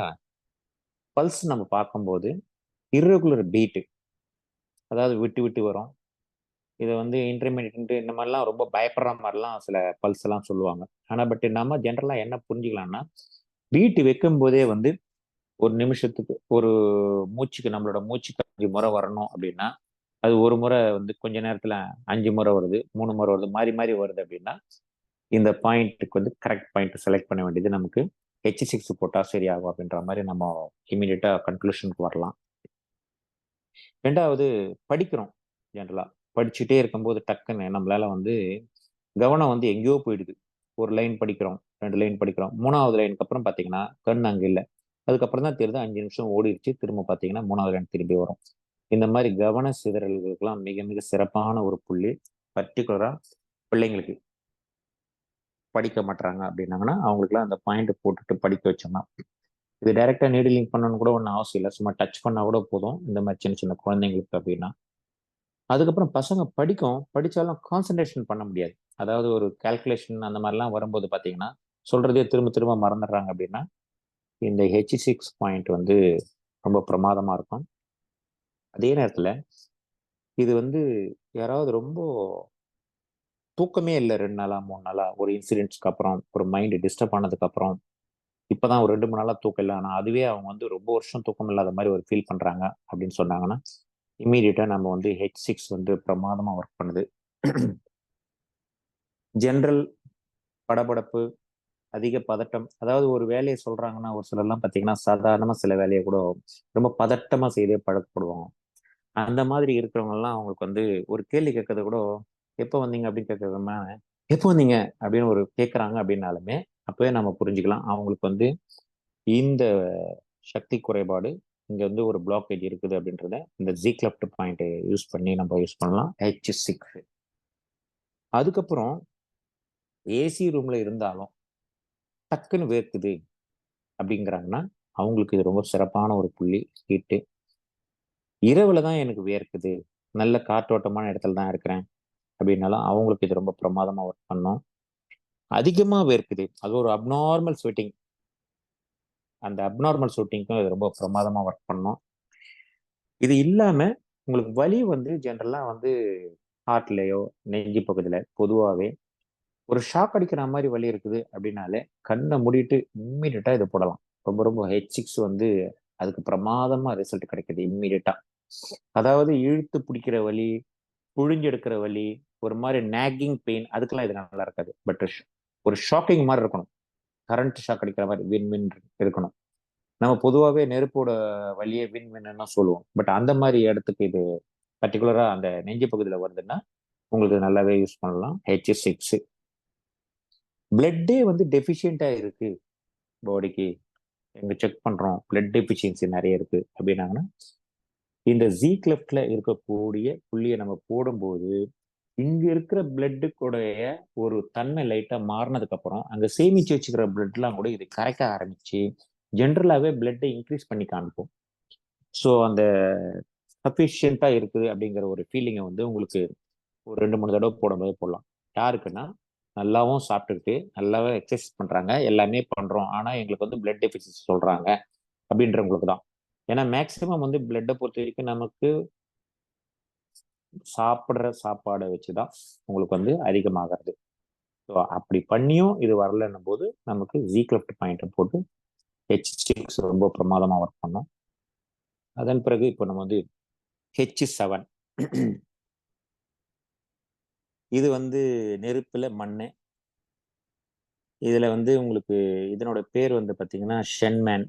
பல்ஸ் நம்ம பார்க்கும்போது இர்ரெகுலர் பீட்டு, அதாவது விட்டு விட்டு வரும். இதை வந்து இன்டர்மீடியட் இந்த மாதிரிலாம் ரொம்ப பயப்படுற மாதிரிலாம் சில பல்ஸ் எல்லாம் சொல்லுவாங்க. ஆனா பட் நம்ம ஜென்ரலா என்ன புரிஞ்சுக்கலாம்னா பீட்டு வைக்கும் போதே வந்து ஒரு நிமிஷத்துக்கு ஒரு மூச்சுக்கு நம்மளோட மூச்சுக்கு 5 முறை வரணும் அப்படின்னா அது ஒரு முறை வந்து கொஞ்ச நேரத்துல 5 முறை வருது, 3 முறை வருது, மாறி மாறி வருது அப்படின்னா இந்த பாயிண்ட்டுக்கு வந்து கரெக்ட் பாயிண்ட் செலக்ட் பண்ண வேண்டியது நமக்கு H6 போட்டா சரியாகும் அப்படின்ற மாதிரி நம்ம இமீடியட்டா கன்க்ளூஷனுக்கு வரலாம். ரெண்டாவது படிக்கிறோம். ஜென்ரலா படிச்சுட்டே இருக்கும்போது டக்குன்னு நம்மளால வந்து கவனம் வந்து எங்கேயோ போயிடுது. ஒரு லைன் படிக்கிறோம், 2 லைன் படிக்கிறோம், 3வது லைனுக்கு அப்புறம் பாத்தீங்கன்னா கண் அங்க இல்லை. அதுக்கப்புறம் தான் தெரியுது 5 நிமிஷம் ஓடிடுச்சு, திரும்ப பாத்தீங்கன்னா 3வது லைன் திரும்பி வரும். இந்த மாதிரி கவன சிதறல்களுக்கெல்லாம் மிக மிக சிறப்பான ஒரு புள்ளி. பர்டிகுலரா பிள்ளைங்களுக்கு படிக்க மாட்டாங்க அப்படின்னாங்கன்னா அவங்களுக்குலாம் அந்த பாயிண்ட் போட்டுட்டு படிக்க வச்சோம்னா இது டைரக்டா நீடிலிங் பண்ணணும்னு கூட ஒன்றும் அவசியம் இல்லை, சும்மா டச் பண்ணா கூட போதும் இந்த மாதிரி சின்ன சின்ன குழந்தைங்களுக்கு அப்படின்னா. அதுக்கப்புறம் பசங்க படிச்சாலும் கான்சென்ட்ரேஷன் பண்ண முடியாது. அதாவது ஒரு கால்குலேஷன் அந்த மாதிரிலாம் வரும்போது பாத்தீங்கன்னா சொல்றதே திரும்ப திரும்ப மறந்துடுறாங்க அப்படின்னா இந்த H6 பாயிண்ட் வந்து ரொம்ப பிரமாதமா இருக்கும். அதே நேரத்துல இது வந்து யாராவது ரொம்ப தூக்கமே இல்லை 2 நாளா 3 நாளா ஒரு இன்சிடென்ட்ஸ்க்கு அப்புறம் ஒரு மைண்ட் டிஸ்டர்ப் ஆனதுக்கு அப்புறம் இப்பதான் ஒரு 2 3 நாளா தூக்கம் இல்லை ஆனா அதுவே அவங்க வந்து ரொம்ப வருஷம் தூக்கம் இல்லாத மாதிரி ஒரு ஃபீல் பண்றாங்க அப்படின்னு சொன்னாங்கன்னா இம்மீடியட்டா நம்ம வந்து H6 வந்து பிரமாதமா ஒர்க் பண்ணுது. ஜென்ரல் படபடப்பு, அதிக பதட்டம், அதாவது ஒரு வேலையை சொல்றாங்கன்னா ஒரு சிலர்லாம் பார்த்தீங்கன்னா சாதாரணமா சில வேலையை கூட ரொம்ப பதட்டமா செய்தே பழக்கப்படுவாங்க. அந்த மாதிரி இருக்கிறவங்க எல்லாம் அவங்களுக்கு வந்து ஒரு கேள்வி கேட்கறது கூட எப்போ வந்தீங்க அப்படின்னு கேட்கறதுமா எப்போ வந்தீங்க அப்படின்னு ஒரு கேட்கறாங்க அப்படின்னாலுமே அப்பவே நம்ம புரிஞ்சுக்கலாம் அவங்களுக்கு வந்து இந்த சக்தி குறைபாடு, இங்க வந்து ஒரு பிளாக்கேஜ் இருக்குது அப்படின்றத இந்த ஜி கிளப்ட் பாயிண்ட் யூஸ் பண்ணி நம்ம யூஸ் பண்ணலாம் H6. அதுக்கப்புறம் ஏசி ரூம்ல இருந்தாலும் டக்குன்னு வேர்க்குது அப்படிங்கிறாங்கன்னா அவங்களுக்கு இது ரொம்ப சிறப்பான ஒரு புள்ளி. ஹீட்டு இரவுல தான் எனக்கு வேர்க்குது நல்ல காற்றோட்டமான இடத்துல தான் இருக்கிறேன் அப்படின்னாலும் அவங்களுக்கு இது ரொம்ப பிரமாதமா ஒர்க் பண்ணும். அதிகமா வேர்க்குது, அது ஒரு அப்நார்மல் ஸ்வெட்டிங், அந்த அப்நார்மல் ஸ்வெட்டிங்க்கும் இது ரொம்ப பிரமாதமா ஒர்க் பண்ணும். இது இல்லாம உங்களுக்கு வலி வந்து ஜென்ரலா வந்து ஹார்ட்லயோ நெஞ்சு பகுதியில பொதுவாகவே ஒரு ஷாக் அடிக்கிற மாதிரி வலி இருக்குது அப்படின்னாலே கண்ணை மூடிட்டு இம்மிடியட்டா இது போடலாம். ரொம்ப ரொம்ப H6 வந்து அதுக்கு பிரமாதமா ரிசல்ட் கிடைக்குது இம்மிடியட்டா. அதாவது இழுத்து பிடிக்கிற வலி, புழிஞ்செடுக்கிற வலி, ஒரு மாதிரி நேக்கிங் பெயின், அதுக்கெல்லாம் இது நல்லா இருக்காது. பட் ஒரு ஷாக்கிங் மாதிரி இருக்கணும், கரண்ட் ஷாக் அடிக்கிற மாதிரி வின் வின் இருக்கணும். நம்ம பொதுவாகவே நெருப்போட வலியை வின் வின்னு சொல்லுவோம். பட் அந்த மாதிரி இடத்துக்கு இது பர்டிகுலரா அந்த நெஞ்சு பகுதியில் வருதுன்னா உங்களுக்கு நல்லாவே யூஸ் பண்ணலாம். H6 பிளட்டே வந்து டெஃபிஷியண்டா இருக்கு பாடிக்கு, எங்க செக் பண்றோம் பிளட் டெஃபிஷியன்சி நிறைய இருக்கு அப்படின்னாங்கன்னா இந்த ஜி கிளெஃப்ட்ல இருக்கக்கூடிய புள்ளியை நம்ம போடும்போது இங்க இருக்கிற பிளட்டுக்குடைய ஒரு தன்மை லைட்டா மாறினதுக்கு அப்புறம் அங்க சேமிச்சு வச்சுக்கிற பிளட்லாம் கூட இது கரைக்க ஆரம்பிச்சு ஜென்ரலாவே பிளட்டை இன்க்ரீஸ் பண்ணி காமிக்கும். ஸோ அந்த சஃபிஷியண்டா இருக்குது அப்படிங்கிற ஒரு ஃபீலிங்கை வந்து உங்களுக்கு ஒரு 2-3 தடவை போடும்போது போடலாம். யாருக்குன்னா நல்லாவும் சாப்பிட்டுக்கிட்டு நல்லாவே எக்ஸசைஸ் பண்றாங்க, எல்லாமே பண்றோம், ஆனா எங்களுக்கு வந்து பிளட் டெபிசிட் சொல்றாங்க அப்படின்றவங்களுக்கு தான். ஏன்னா மேக்சிமம் வந்து பிளட்டை பொறுத்த வரைக்கும் நமக்கு சாப்பிட்ற சாப்பாடை வச்சுதான் உங்களுக்கு வந்து அதிகமாகிறது. ஸோ அப்படி பண்ணியும் இது வரலன்னும் போது நமக்கு ஜீக்லெஃப்ட் பாயிண்ட் போட்டு H6 ரொம்ப பிரமாதமா ஒர்க் பண்ணோம். அதன் பிறகு இப்போ நம்ம வந்து H7 இது வந்து நெருப்புல மண்ணு. இதுல வந்து உங்களுக்கு இதனோட பேர் வந்து பாத்தீங்கன்னா ஷென்மேன்.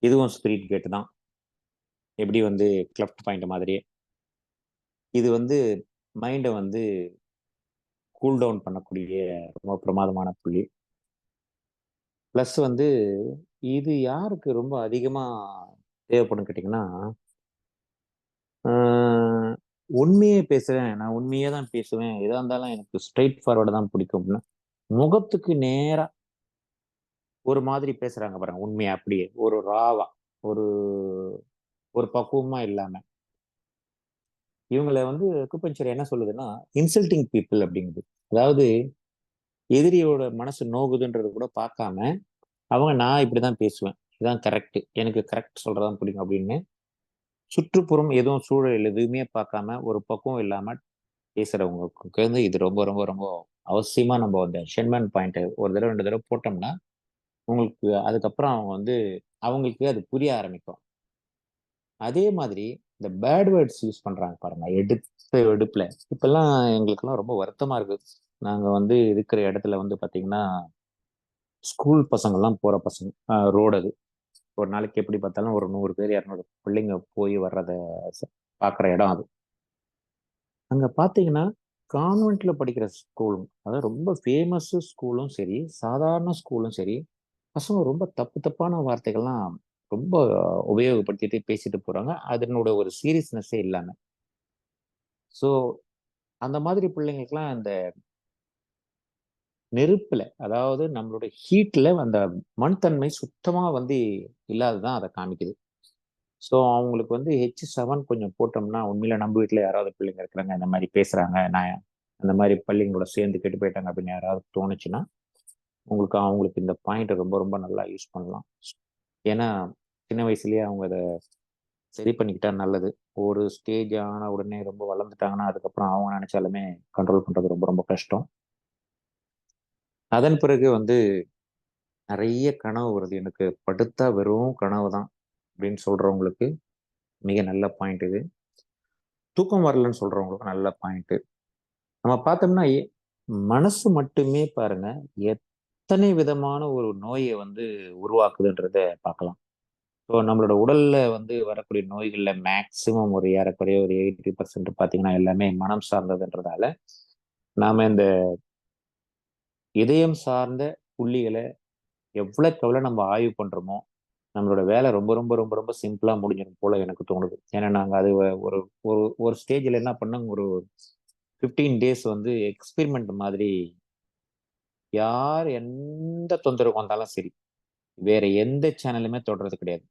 இதுவும் ஸ்பிரிட் கேட் தான், எப்படி வந்து கிளெஃப்ட் பாயிண்ட் மாதிரியே. இது வந்து மைண்டை வந்து கூல் டவுன் பண்ணக்கூடிய ரொம்ப பிரமாதமான புள்ளி. ப்ளஸ் வந்து இது யாருக்கு ரொம்ப அதிகமா தேவைப்படும் கேட்டிங்கன்னா, உண்மையே பேசுவேன், நான் உண்மையே தான் பேசுவேன், எதா இருந்தாலும் எனக்கு ஸ்ட்ரைட் ஃபார்வர்டு தான் பிடிக்கும் அப்படின்னா முகத்துக்கு நேரா ஒரு மாதிரி பேசுறாங்க பாருங்க, உண்மையா அப்படியே ஒரு ராவா, ஒரு ஒரு பக்குவமா இல்லாம. இவங்களை வந்து குப்பஞ்சரி என்ன சொல்லுதுன்னா இன்சல்டிங் பீப்புள் அப்படிங்குது. அதாவது எதிரியோட மனசு நோகுதுன்றது கூட பார்க்காம அவங்க நான் இப்படிதான் பேசுவேன், இதுதான் கரெக்ட், எனக்கு கரெக்ட் சொல்றதான் பிடிக்கும் அப்படின்னு சுற்றுப்புறம் எதுவும் சூழல் எதுவுமே பார்க்காம ஒரு பக்குவம் இல்லாம பேசுறவங்களுக்கு வந்து இது ரொம்ப ரொம்ப ரொம்ப அவசியமா நம்ம அந்த ஷென்மேன் பாயிண்ட் ஒரு தடவை 2 தடவை போட்டோம்னா உங்களுக்கு அதுக்கப்புறம் அவங்க வந்து அவங்களுக்கு அது புரிய ஆரம்பிக்கும். அதே மாதிரி இந்த பேட் வேர்ட்ஸ் யூஸ் பண்றாங்க பாருங்க எடுத்த எடுப்புல, இப்பெல்லாம் எங்களுக்கெல்லாம் ரொம்ப வருத்தமா இருக்கு. நாங்க வந்து இருக்கிற இடத்துல வந்து பாத்தீங்கன்னா ஸ்கூல் பசங்கள்லாம் போற பசங்க ரோடு அது. ஒரு நாளைக்கு எப்படி பார்த்தாலும் ஒரு 100 பேர் 200 பிள்ளைங்க போய் வர்றத பார்க்குற இடம் அது. அங்க பாத்தீங்கன்னா கான்வென்ட்ல படிக்கிற ஸ்கூலும், அதாவது ரொம்ப ஃபேமஸ் ஸ்கூலும் சரி, சாதாரண ஸ்கூலும் சரி, பசங்க ரொம்ப தப்பு தப்பான வார்த்தைகள்லாம் ரொம்ப உபயோகப்படுத்திட்டு பேசிட்டு போறாங்க, அதனோட ஒரு சீரியஸ்னஸே இல்லாம. ஸோ அந்த மாதிரி பிள்ளைங்களுக்குலாம் அந்த நெருப்புல, அதாவது நம்மளோட ஹீட்ல அந்த மண்தன்மை சுத்தமா வந்து இல்லாததான் அதை காமிக்குது. ஸோ அவங்களுக்கு வந்து H7 கொஞ்சம் போட்டோம்னா உண்மையில நம்ம வீட்டில் யாராவது பிள்ளைங்க இருக்கிறாங்க இந்த மாதிரி பேசுறாங்க, நான் அந்த மாதிரி பள்ளிங்களோட சேர்ந்து கெட்டு போயிட்டாங்க அப்படின்னு யாராவது தோணுச்சுன்னா உங்களுக்கு அவங்களுக்கு இந்த பாயிண்ட் ரொம்ப ரொம்ப நல்லா யூஸ் பண்ணலாம். ஏன்னா சின்ன வயசுலயே அவங்க அதை சரி பண்ணிக்கிட்டா நல்லது. ஒரு ஸ்டேஜ் ஆன உடனே ரொம்ப வளர்ந்துட்டாங்கன்னா அதுக்கப்புறம் அவங்க நினைச்சாலுமே கண்ட்ரோல் பண்றது ரொம்ப ரொம்ப கஷ்டம். அதன் பிறகு வந்து நிறைய கனவு வருது, எனக்கு படுத்தா வெறும் கனவு தான் அப்படின்னு சொல்றவங்களுக்கு மிக நல்ல பாயிண்ட் இது. தூக்கம் வரலன்னு சொல்றவங்களுக்கு நல்ல பாயிண்ட். நம்ம பார்த்தோம்னா மனசு மட்டுமே பாருங்க எத்தனை விதமான ஒரு நோயை வந்து உருவாக்குதுன்றத பார்க்கலாம். ஸோ நம்மளோட உடல்ல வந்து வரக்கூடிய நோய்கள்ல மேக்சிமம் ஒரு ஏறக்குறைய ஒரு 80% பார்த்தீங்கன்னா எல்லாமே மனம் சார்ந்ததுன்றதால நாம இந்த இதயம் சார்ந்த புள்ளிகளை எவ்வளோக்கு எவ்வளோ நம்ம ஆய்வு பண்றோமோ நம்மளோட வேலை ரொம்ப ரொம்ப ரொம்ப ரொம்ப சிம்பிளா முடிஞ்சிடும் போல எனக்கு தோணுது. ஏன்னா நாங்கள் அது ஒரு ஒரு ஒரு ஸ்டேஜில் என்ன பண்ணோம், ஒரு 15 டேஸ் வந்து எக்ஸ்பெரிமெண்ட் மாதிரி யார் எந்த தொந்தரவு வந்தாலும் சரி வேற எந்த சேனலுமே தொடர்றது கிடையாது,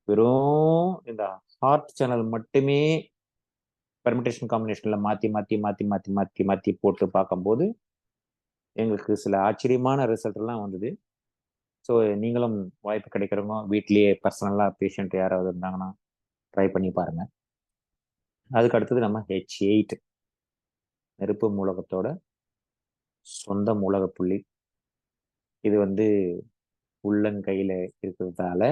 வெறும் இந்த ஹார்ட் சேனல் மட்டுமே பெர்மிட்டேஷன் காம்பினேஷனில் மாற்றி மாற்றி மாற்றி மாற்றி மாற்றி மாற்றி போட்டு பார்க்கும்போது எங்களுக்கு சில ஆச்சரியமான ரிசல்ட் எல்லாம் வந்தது. ஸோ நீங்களும் வாய்ப்பு கிடைக்கிறவங்க வீட்லேயே பர்சனலாக பேஷண்ட் யாராவது இருந்தாங்கன்னா ட்ரை பண்ணி பாருங்க. அதுக்கு அடுத்தது நம்ம H8 நெருப்பு மூலகத்தோட சொந்த மூலக புள்ளி. இது வந்து உள்ளங்கையில இருக்கிறதால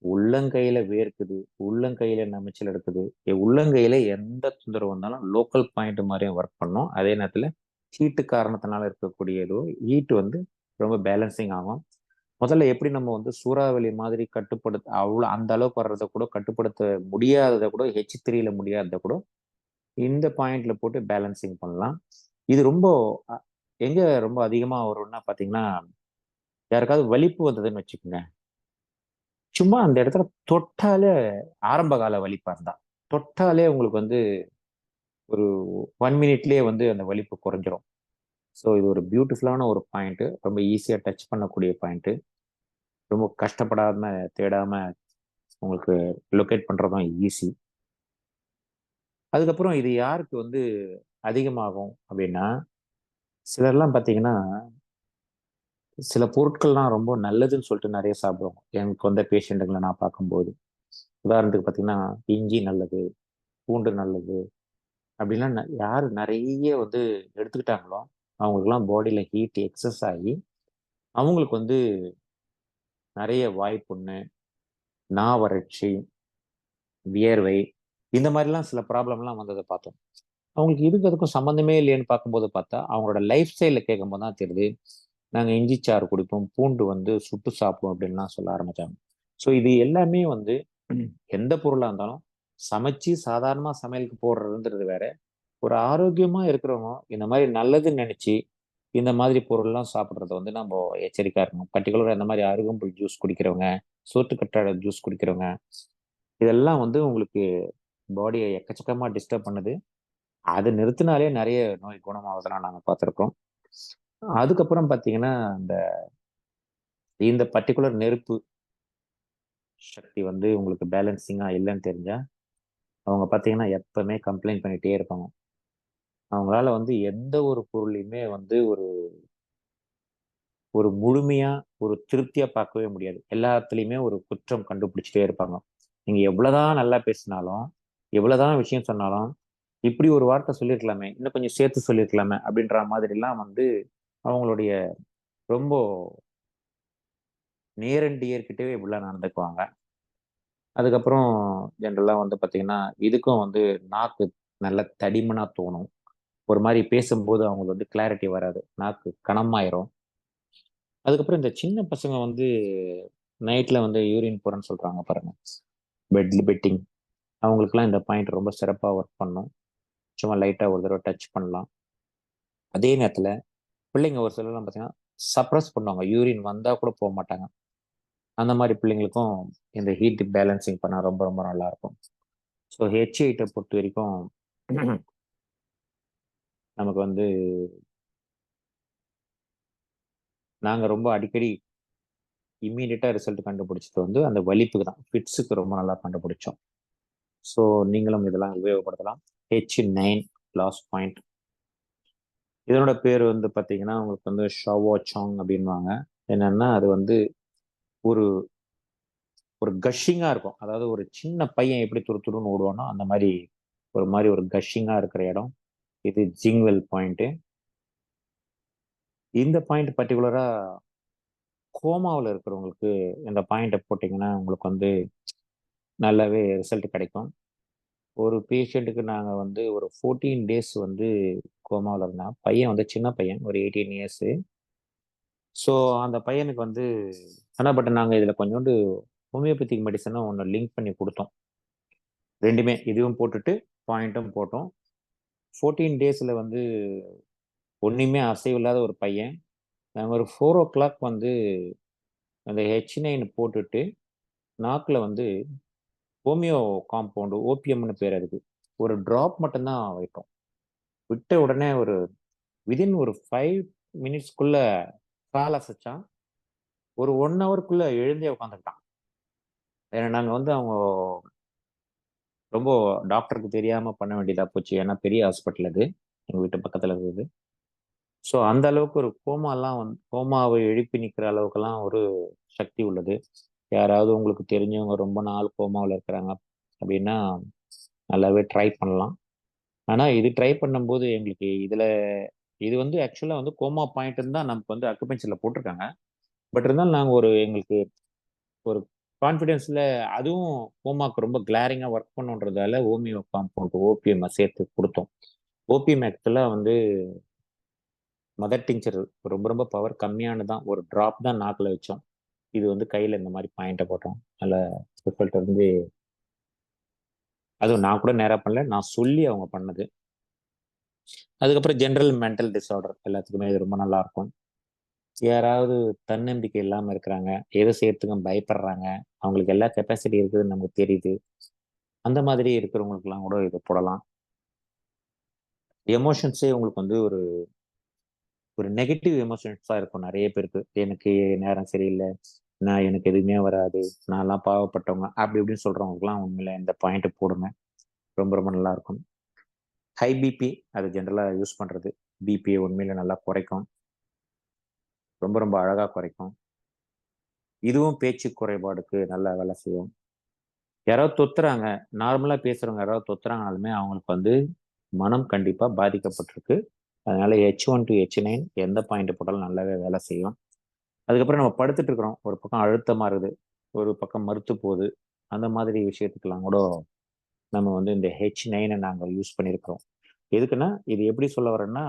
உள்ளங்கையில வேர்க்குது, உள்ளங்கையில நமைச்சல் எடுக்குது. உள்ளங்கையில எந்த தொந்தரவு வந்தாலும் லோக்கல் பாயிண்ட் மாதிரியும் ஒர்க் பண்ணும். அதே நேரத்தில் ஹீட்டு காரணத்தினால இருக்கக்கூடியதோ ஹீட் வந்து ரொம்ப பேலன்சிங் ஆகும். முதல்ல எப்படி நம்ம வந்து சூறாவளி மாதிரி கட்டுப்படுத்த அவ்வளோ அந்த அளவுக்கு வர்றதை கூட கட்டுப்படுத்த முடியாததை கூட H3ல முடியாததை கூட இந்த பாயிண்ட்ல போட்டு பேலன்சிங் பண்ணலாம். இது ரொம்ப எங்க ரொம்ப அதிகமா வரும்னா பாத்தீங்கன்னா, யாருக்காவது வலிப்பு வந்ததுன்னு வச்சுக்கோங்க, சும்மா அந்த இடத்துல தொட்டாலே ஆரம்ப கால வலிப்பா இருந்தா தொட்டாலே உங்களுக்கு வந்து ஒரு 1 மினிட்லயே வந்து அந்த வலிப்பு குறைஞ்சிரும். ஸோ இது ஒரு பியூட்டிஃபுல்லான ஒரு பாயிண்ட், ரொம்ப ஈஸியா டச் பண்ணக்கூடிய பாயிண்ட், ரொம்ப கஷ்டப்படாம தேடாம உங்களுக்கு லொக்கேட் பண்றதும் ஈஸி. அதுக்கப்புறம் இது யாருக்கு வந்து அதிகமாகும் அப்படின்னா, சிலர்லாம் பார்த்தீங்கன்னா சில பொருட்கள்லாம் ரொம்ப நல்லதுன்னு சொல்லிட்டு நிறைய சாப்பிடுவாங்க. எனக்கு வந்த பேஷண்ட்டுங்களை நான் பார்க்கும்போது, உதாரணத்துக்கு பார்த்தீங்கன்னா இஞ்சி நல்லது, பூண்டு நல்லது அப்படின்லாம் யார் நிறைய வந்து எடுத்துக்கிட்டாங்களோ அவங்களுக்குலாம் பாடியில ஹீட் எக்ஸஸ் ஆகி அவங்களுக்கு வந்து நிறைய வாய்ப்புண்ணு, நாவறட்சி, வியர்வை இந்த மாதிரிலாம் சில ப்ராப்ளம்லாம் வந்ததை பார்த்தோம். அவங்களுக்கு இதுக்கு அதுக்கும் சம்மந்தமே இல்லையேன்னு பார்க்கும்போது பார்த்தா அவங்களோட லைஃப் ஸ்டைலில் கேட்கும்போது தான் தெரியுது, நாங்கள் இஞ்சி சாறு குடிப்போம், பூண்டு வந்து சுட்டு சாப்பிடுவோம் அப்படின்லாம் சொல்ல ஆரம்பிச்சாங்க. ஸோ இது எல்லாமே வந்து எந்த பொருளாக இருந்தாலும் சமைச்சு சாதாரணமாக சமையலுக்கு போடுறதுன்றது வேற. ஒரு ஆரோக்கியமா இருக்கிறவங்க இந்த மாதிரி நல்லதுன்னு நினைச்சு இந்த மாதிரி பொருள்லாம் சாப்பிட்றத வந்து நம்ம எச்சரிக்கையா இருக்கணும். பர்டிகுலராக இந்த மாதிரி அருகம்புல் ஜூஸ் குடிக்கிறவங்க, சோத்துக்கற்றாழை ஜூஸ் குடிக்கிறவங்க, இதெல்லாம் வந்து உங்களுக்கு பாடியை எக்கச்சக்கமா டிஸ்டர்ப் பண்ணுது. அது நிறுத்தினாலே நிறைய நோய் குணமாவதெல்லாம் நாங்கள் பார்த்துருக்கோம். அதுக்கப்புறம் பார்த்தீங்கன்னா இந்த இந்த பர்டிகுலர் நெருப்பு சக்தி வந்து உங்களுக்கு பேலன்சிங்கா இல்லைன்னு தெரிஞ்சா அவங்க பார்த்தீங்கன்னா எப்பவுமே கம்ப்ளைண்ட் பண்ணிட்டே இருப்பாங்க. அவங்களால வந்து எந்த ஒரு பொருளையுமே வந்து ஒரு ஒரு முழுமையா ஒரு திருப்தியா பார்க்கவே முடியாது. எல்லாத்துலயுமே ஒரு குற்றம் கண்டுபிடிச்சிட்டே இருப்பாங்க. நீங்க எவ்வளவுதான் நல்லா பேசினாலும், எவ்வளவுதான் விஷயம் சொன்னாலும், இப்படி ஒரு வார்த்தை சொல்லியிருக்கலாமே, இன்னும் கொஞ்சம் சேர்த்து சொல்லியிருக்கலாமே அப்படின்ற மாதிரி எல்லாம் வந்து அவங்களுடைய ரொம்ப நேரண்டியர்கிட்டவே இப்படிலாம் நடந்துக்குவாங்க. அதுக்கப்புறம் ஜென்ரலா வந்து பாத்தீங்கன்னா இதுக்கும் வந்து நாக்கு நல்ல தடிமனா தோணும். ஒரு மாதிரி பேசும்போது அவங்களுக்கு வந்து கிளாரிட்டி வராது, நாக்கு கனமாயிரும். அதுக்கப்புறம் இந்த சின்ன பசங்க வந்து நைட்ல வந்து யூரின் போறேன்னு சொல்றாங்க பாருங்க, பெட்டிங், அவங்களுக்குலாம் இந்த பாயிண்ட் ரொம்ப சிறப்பா ஒர்க் பண்ணும். சும்மா லைட்டா ஒரு தடவை டச் பண்ணலாம். அதே நேரத்துல பிள்ளைங்க ஒரு சிலர்லாம் பார்த்தீங்கன்னா சப்ரஸ் பண்ணுவாங்க, யூரின் வந்தா கூட போக மாட்டாங்க. அந்த மாதிரி பிள்ளைங்களுக்கும் இந்த ஹீட் பேலன்சிங் பண்ணா ரொம்ப ரொம்ப நல்லா இருக்கும். ஸோ H8 பொறுத்த வரைக்கும் நமக்கு வந்து நாங்க ரொம்ப அடிக்கடி இம்மீடியட்டா ரிசல்ட் கண்டுபிடிச்சது வந்து அந்த வலிப்புக்கு தான், ஃபிட்ஸுக்கு ரொம்ப நல்லா கண்டுபிடிச்சோம். ஸோ நீங்களும் இதெல்லாம் உபயோகப்படுத்தலாம். H9 லாஸ்ட் பாயிண்ட், இதனோட பேர் வந்து பார்த்தீங்கன்னா உங்களுக்கு வந்து ஷாவோ சாங் அப்படின்வாங்க. என்னன்னா அது வந்து ஒரு ஒரு கஷிங்கா இருக்கும். அதாவது ஒரு சின்ன பையன் எப்படி துரு துருன்னு ஓடுவானோ அந்த மாதிரி ஒரு மாதிரி ஒரு கஷிங்கா இருக்கிற இடம் இது. ஜிங்வெல் பாயிண்ட். இந்த பாயிண்ட் பர்டிகுலரா கோமாவில் இருக்கிறவங்களுக்கு இந்த பாயிண்ட்டை போட்டிங்கன்னா உங்களுக்கு வந்து நல்லாவே ரிசல்ட் கிடைக்கும். ஒரு பேஷண்ட்டுக்கு நாங்கள் வந்து ஒரு 14 டேஸ் வந்து கோமாவில் இருந்தான். பையன் வந்து சின்ன பையன், ஒரு 18 இயர்ஸு. ஸோ அந்த பையனுக்கு வந்து ஆனால் பட் நாங்கள் இதில் கொஞ்சோண்டு ஹோமியோபதிக் மெடிசனும் ஒன்று லிங்க் பண்ணி கொடுத்தோம். ரெண்டுமே இதுவும் போட்டுட்டு பாயிண்ட்டும் போட்டோம். 14 டேஸில் வந்து ஒன்றுமே அசைவில்லாத ஒரு பையன். நாங்கள் ஒரு 4 o'clock வந்து அந்த H9 போட்டுட்டு நாக்கில் வந்து ஹோமியோ காம்பவுண்டு ஓபிஎம்னு பேர் அதுக்கு ஒரு ட்ராப் மட்டும்தான் வைப்போம். விட்ட உடனே ஒரு விதின் ஒரு 5 மினிட்ஸ்க்குள்ள கால் அசைச்சான். ஒரு 1 ஹவருக்குள்ள எழுந்தே உட்காந்துக்கிட்டான். ஏன்னா நாங்கள் வந்து அவங்க ரொம்ப டாக்டருக்கு தெரியாம பண்ண வேண்டியதா போச்சு. ஏன்னா பெரிய ஹாஸ்பிட்டல் அது, எங்க வீட்டு பக்கத்துல இருக்குது. ஸோ அந்த அளவுக்கு ஒரு கோமாலாம் கோமாவை எழுப்பி நிற்கிற அளவுக்குலாம் ஒரு சக்தி உள்ளது. யாராவது உங்களுக்கு தெரிஞ்சவங்க ரொம்ப நாள் கோமாவில் இருக்கிறாங்க அப்படின்னா நல்லாவே ட்ரை பண்ணலாம். ஆனா இது ட்ரை பண்ணும்போது எங்களுக்கு இது வந்து ஆக்சுவலா வந்து கோமா பாயிண்ட் தான் நமக்கு வந்து அக்குபஞ்சர்ல போட்டிருக்காங்க. பட் இருந்தாலும் நாங்க எங்களுக்கு ஒரு கான்ஃபிடென்ஸ்ல அதுவும் கோமாக்கு ரொம்ப கிளாரிங்கா ஒர்க் பண்ணுன்றதால ஓமியோ காம்பவுண்ட் ஓபிஎம் சேர்த்து கொடுத்தோம். ஓபிஎம் ஆக்சுவலா வந்து மதர் டிங்சர் ரொம்ப ரொம்ப பவர் கம்மியானதான், ஒரு டிராப் தான் நாக்கில் வச்சோம். இது வந்து கையில இந்த மாதிரி பாயிண்ட்டை போட்டோம். நல்ல ரிசல்ட் வந்து, அதுவும் நான் கூட நேரா பண்ணல, நான் சொல்லி அவங்க பண்ணது. அதுக்கப்புறம் ஜென்ரல் மென்டல் டிஸார்டர் எல்லாத்துக்குமே இது ரொம்ப நல்லா இருக்கும். யாராவது தன்னம்பிக்கை இல்லாம இருக்கிறாங்க, எதை செய்யறதுக்கும் பயப்படுறாங்க, அவங்களுக்கு எல்லா கெப்பாசிட்டி இருக்குதுன்னு நமக்கு தெரியுது, அந்த மாதிரி இருக்கிறவங்களுக்குலாம் கூட இதை போடலாம். எமோஷன்ஸே உங்களுக்கு வந்து ஒரு ஒரு நெகட்டிவ் எமோஷன்ஸா இருக்கும் நிறைய பேருக்கு. எனக்கு நேரம் சரியில்லை, எனக்கு எதுவுமே வராது, நான்லாம் பாவப்பட்டவங்க அப்படி இப்படின்னு சொல்றவங்களுக்குலாம் உண்மையில இந்த பாயிண்ட் போடுங்க, ரொம்ப ரொம்ப நல்லா இருக்கும். ஹை பிபி அது ஜென்ரலா யூஸ் பண்றது பிபியை உண்மையில நல்லா குறைக்கும், ரொம்ப ரொம்ப அழகா குறைக்கும். இதுவும் பேச்சு குறைபாடுக்கு நல்லா வேலை செய்யும். யாராவது தொத்துறாங்க, நார்மலா பேசுறவங்க யாராவது தொத்துறாங்கனாலுமே அவங்களுக்கு வந்து மனம் கண்டிப்பா பாதிக்கப்பட்டிருக்கு. அதனால H1 to H9 எந்த பாயிண்ட் போட்டாலும் நல்லாவே வேலை செய்யும். அதுக்கப்புறம் நம்ம படுத்துட்டு இருக்கிறோம், ஒரு பக்கம் அழுத்தமா இருக்குது, ஒரு பக்கம் மறுத்து போகுது, அந்த மாதிரி விஷயத்துக்கெல்லாம் கூட நம்ம வந்து இந்த H9 நாங்கள் யூஸ் பண்ணியிருக்கிறோம். எதுக்குன்னா இது எப்படி சொல்ல வரேன்னா,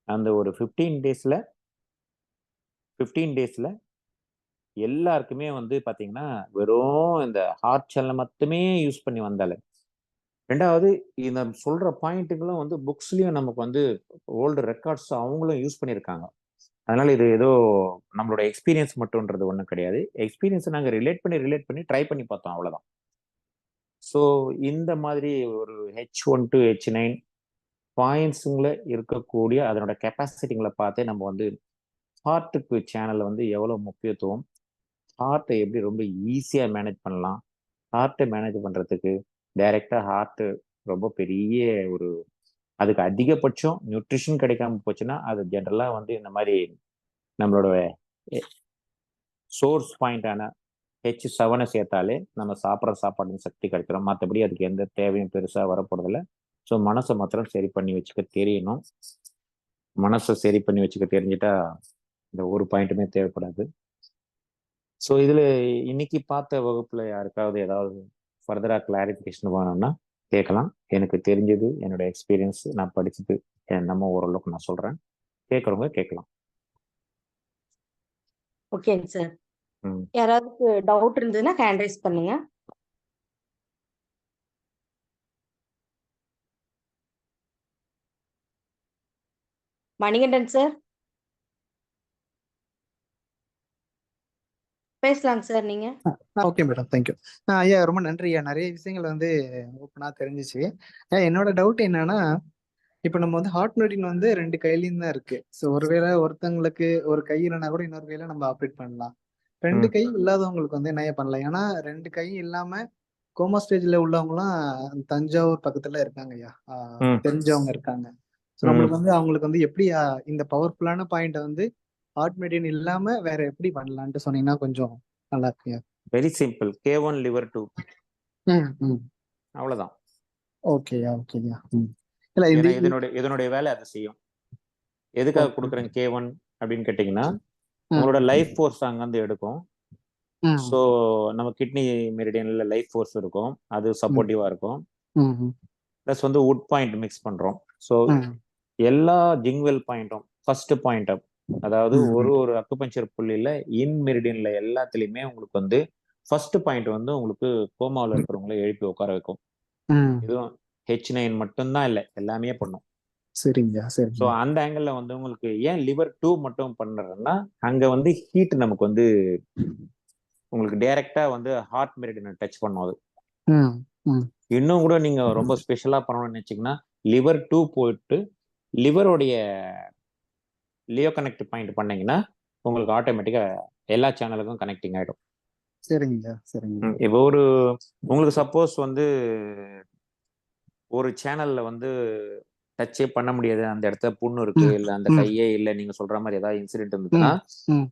அந்த ஒரு 15 டேஸ்ல எல்லாருக்குமே வந்து பாத்தீங்கன்னா வெறும் இந்த ஹார்ட் சேனல் மட்டுமே யூஸ் பண்ணி வந்தாலே. ரெண்டாவது இந்த சொல்ற பாயிண்ட்டுகளும் வந்து புக்ஸ்லயும் நமக்கு வந்து ஓல்டு ரெக்கார்ட்ஸ் அவங்களும் யூஸ் பண்ணியிருக்காங்க. அதனால இது ஏதோ நம்மளோட எக்ஸ்பீரியன்ஸ் மட்டும்ன்றது ஒன்றும் கிடையாது. எக்ஸ்பீரியன்ஸை நாங்கள் ரிலேட் பண்ணி ட்ரை பண்ணி பார்த்தோம், அவ்வளவுதான். ஸோ இந்த மாதிரி ஒரு H1 to H9 பாயிண்ட்ஸுங்கள இருக்கக்கூடிய அதனோட கெப்பாசிட்டிங்களை பார்த்தே நம்ம வந்து ஹார்ட்டுக்கு சேனல் வந்து எவ்வளவு முக்கியத்துவம், ஹார்ட்டை எப்படி ரொம்ப ஈஸியா மேனேஜ் பண்ணலாம், ஹார்ட்டை மேனேஜ் பண்றதுக்கு டைரக்டா ஹார்ட் ரொம்ப பெரிய ஒரு, அதுக்கு அதிகபட்சம் நியூட்ரிஷன் கிடைக்காம போச்சுன்னா அது ஜென்ரலா வந்து இந்த மாதிரி நம்மளோட சோர்ஸ் பாயிண்டான H7 சேர்த்தாலே நம்ம சாப்பிட்ற சாப்பாடு சக்தி கிடைச்சிடும். மற்றபடி அதுக்கு எந்த தேவையும் பெருசா வரப்போறதில்ல. ஸோ மனசை மாத்திரம் சரி பண்ணி வச்சுக்க தெரியணும். மனசை சரி பண்ணி வச்சுக்க தெரிஞ்சுட்டா இந்த ஒரு பாயிண்ட்டுமே தேவைப்படாது. ஸோ இதுல இன்னைக்கு பார்த்த வகுப்புல யாருக்காவது ஏதாவது ஃபர்தரா கிளாரிஃபிகேஷன் வேணும்னா கேட்கலாம். எனக்கு தெரிஞ்சது, என்னோட எக்ஸ்பீரியன்ஸ், நான் படிச்சது நம்ம ஓரளவுக்கு நான் சொல்றேன், கேட்கறவங்க கேட்கலாம். ஓகேங்க சார். யாராவது டவுட் இருந்ததுன்னா ஹேண்ட் ரைஸ் பண்ணுங்க. மணிகண்டன் சார் பேசலாங்க சார் நீங்க. Okay madam, thank you. ஐயா ரொம்ப நன்றி ஐயா, நிறைய விஷயங்கள் வந்து ஓப்பனா தெரிஞ்சிச்சு. என்னோட டவுட் என்னன்னா, இப்போ நம்ம வந்து ஹார்ட் மெடின் வந்து 2 கையிலையும் தான் இருக்கு. ஸோ ஒருவேளை ஒருத்தங்களுக்கு ஒரு கை இல்லைன்னா கூட இன்னொரு கையில நம்ம ஆப்ரேட் பண்ணலாம். 2 கை இல்லாதவங்களுக்கு வந்து என்ன பண்ணலாம்? ஏன்னா 2 கை இல்லாம கோமா ஸ்டேஜ்ல உள்ளவங்கலாம் தஞ்சாவூர் பக்கத்துல இருக்காங்க ஐயா, தெரிஞ்சவங்க இருக்காங்க. ஸோ நம்மளுக்கு வந்து அவங்களுக்கு வந்து எப்படி இந்த பவர்ஃபுல்லான பாயிண்ட வந்து ஹார்ட் மெடின் இல்லாம வேற எப்படி பண்ணலான்ட்டு சொன்னீங்கன்னா கொஞ்சம் நல்லா இருக்கு. வெரி சிம்பிள், K1 liver 2, அவ்வளவுதான். ஓகேயா, ஓகேயா. இல்ல இதனுடைய வேலை அதை செய்யும். எதுக்காக கொடுக்குறேன் K1 அப்படின்னு கேட்டீங்கன்னா, உங்களோட லைஃப் ஃபோர்ஸ் அங்கிருந்து எடுக்கும். ஸோ நம்ம கிட்னி மெரிடியன்ல லைஃப் ஃபோர்ஸ் இருக்கும், அது சப்போர்ட்டிவா இருக்கும். பிளஸ் வந்து வுட் பாயிண்ட் மிக்ஸ் பண்றோம். ஸோ எல்லா ஜிங்வெல் பாயிண்ட்டும் ஃபர்ஸ்ட் பாயிண்ட் அப், அதாவது ஒரு அக்குபஞ்சர் புள்ளியில இன் மெரிடியன்ல எல்லாத்துலயுமே உங்களுக்கு வந்து ஃபர்ஸ்ட் பாயிண்ட் வந்து உங்களுக்கு கோமாவில் இருக்கிறவங்களை எழுப்பி உட்கார வைக்கும். இதுவும் H9 மட்டும்தான் இல்லை, எல்லாமே பண்ணும். சரிங்க. ஸோ அந்த ஆங்கிள் வந்து உங்களுக்கு ஏன் liver 2 மட்டும் பண்ணுறேன்னா, அங்க வந்து ஹீட் நமக்கு வந்து உங்களுக்கு டைரக்டா வந்து ஹார்ட் மெரிடியனை டச் பண்ணும். அது இன்னும் கூட நீங்க ரொம்ப ஸ்பெஷலா பண்ணணும்னு நினைச்சீங்கன்னா liver 2 போயிட்டு லிவருடைய லியோ கனெக்ட் பாயிண்ட் பண்ணீங்கன்னா உங்களுக்கு ஆட்டோமேட்டிக்கா எல்லா சேனலுக்கும் கனெக்டிங் ஆயிடும். சரிங்கய்யா சரிங்கய்யா. இப்போ உங்களுக்கு சப்போஸ் வந்து ஒரு சேனல்ல வந்து டச்சே பண்ண முடியாது, அந்த இடத்துல புண்ணு இருக்கு, ம் இல்ல அந்த ம் கையே இல்ல, நீங்க சொல்ற மாதிரி ஏதாவது இன்சிடென்ட் இருந்ததுன்னா, ம் ம்.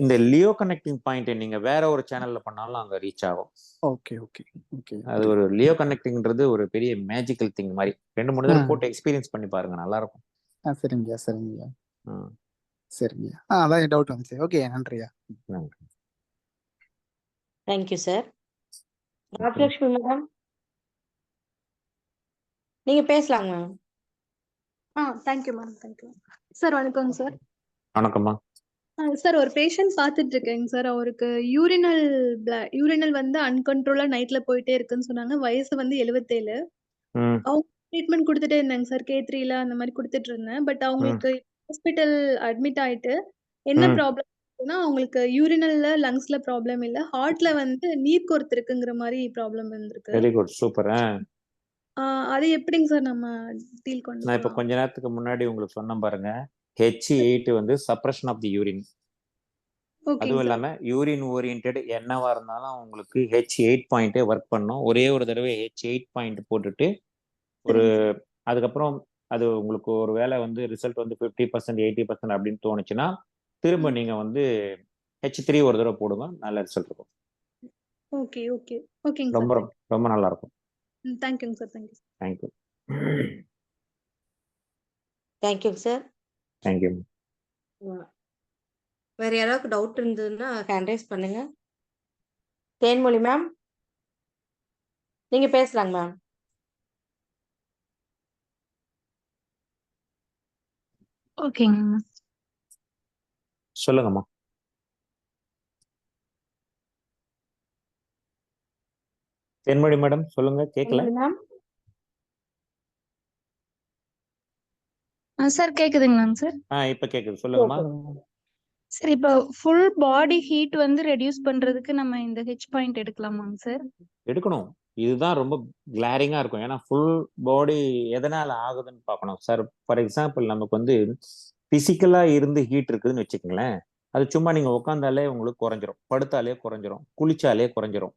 இந்த லியோ கனெக்டிங் பாயிண்ட் நீங்க வேற ஒரு சேனல்ல பண்ணாலும் அங்க ரீச் ஆகும். Okay okay okay. அது ஒரு லியோ கனெக்டிங்ன்றது ஒரு பெரிய மேஜிக்கல் திங் மாதிரி. 2-3 தடவை போட்டு எக்ஸ்பீரியன்ஸ் பண்ணி பாருங்க, நல்லா இருக்கும். சரிங்கய்யா சரிங்கய்யா ம். சரிங்கய்யா. அதான் என் டவுட் வந்துச்சு. ஓகே நன்றியா. நன்றி. Thank you sir. Okay. Rajalakshmi madam, நீங்க பேசலாங்க ma'am. Thank you ma'am, thank you. Sir வணக்கங்க சார். வணக்கம்மா. சார் ஒரு பேஷண்ட் பார்த்துட்டு இருக்கேங்க சார். அவருக்கு யூரினல் வந்து அன்கண்ட்ரோலா நைட்ல போயிட்டே இருக்குன்னு சொன்னாங்க. வயசு வந்து 77. ம் அவங்க ட்ரீட்மெண்ட் கொடுத்துட்டே இருந்தாங்க சார். K3ல அந்த மாதிரி கொடுத்துட்டு இருந்தேன். பட் ம் அவங்களுக்கு ஹாஸ்பிட்டல் அட்மிட் ஆயிட்டு என்ன ம் ப்ராப்ளம் அவங்களுக்கு யூரினல்ல லங்ஸ்ல ப்ராப்ளம் இல்ல, ஹார்ட்ல வந்து நீர் கோர்த்து இருக்குங்கிற மாதிரி ப்ராப்ளம் இருந்திருக்கு. Very good, super. அது எப்படிங்க சார் நம்ம டீல் கொண்டு நான் இப்ப போலாம்? கொஞ்ச நேரத்துக்கு முன்னாடி உங்களுக்கு சொன்னேன் பாருங்க, H8 வந்து சப்ரஷன் ஆஃப் தி யூரின். ஓகேங்க அதுவும் சார். இல்லாம யூரின் ஓரியன்ட் என்னவா இருந்தாலும் உங்களுக்கு H8 பாயிண்டே ஒர்க் பண்ணும். ஒரே ஒரு தடவை H8 பாயிண்ட் போட்டுட்டு ஒரு சரிங்க சார். அதுக்கப்புறம் அது உங்களுக்கு ஒரு வேளை வந்து ரிசல்ட் வந்து 50% 80% அப்படின்னு தோணுச்சுன்னா திரும்ப நீங்க வந்து H3 ஒரு தடவை போடுங்க, நல்ல ரிசல்ட் இருக்கும். ஓகே ஓகே ஓகேங்க ரொம்ப சார். ரொம்ப ரொம்ப நல்லா இருக்கும். தேங்க்யூங்க சார். தேங்க்யூ. தேங்க்யூ. தேங்க்யூங்க சார். தேங்க்யூ. வேற யாராவது டவுட் இருந்ததுன்னா ஹேண்ட் ரைஸ் பண்ணுங்க. தேன்மொழி மேம், நீங்க பேசலாங்க மேம். ஓகேங்க. சொல்லுங்கம்மா. தென்மொழி மேடம் சொல்லுங்க, கேட்கல. தேன்மொழி மேம், சார் கேக்குதுங்களாங்க சார்? இப்ப கேக்குது, சொல்லுங்கம்மா. சார் இப்போ ஃபுல் பாடி ஹீட் வந்து ரெடியூஸ் பண்றதுக்கு நம்ம இந்த ஹெச் பாயிண்ட் எடுக்கலாமாங்க சார்? எடுக்கணும். இதுதான் ரொம்ப கிளாரிங்கா இருக்கும். ஏன்னா ஃபுல் பாடி எதனால ஆகுதுன்னு பார்க்கணும் சார். ஃபார் எக்ஸாம்பிள் நமக்கு வந்து பிசிக்கலா இருந்து ஹீட் இருக்குதுன்னு வச்சுக்கோங்களேன், அது சும்மா நீங்க உட்காந்தாலே உங்களுக்கு குறைஞ்சிரும், படுத்தாலே குறைஞ்சிரும், குளிச்சாலே குறைஞ்சிரும்.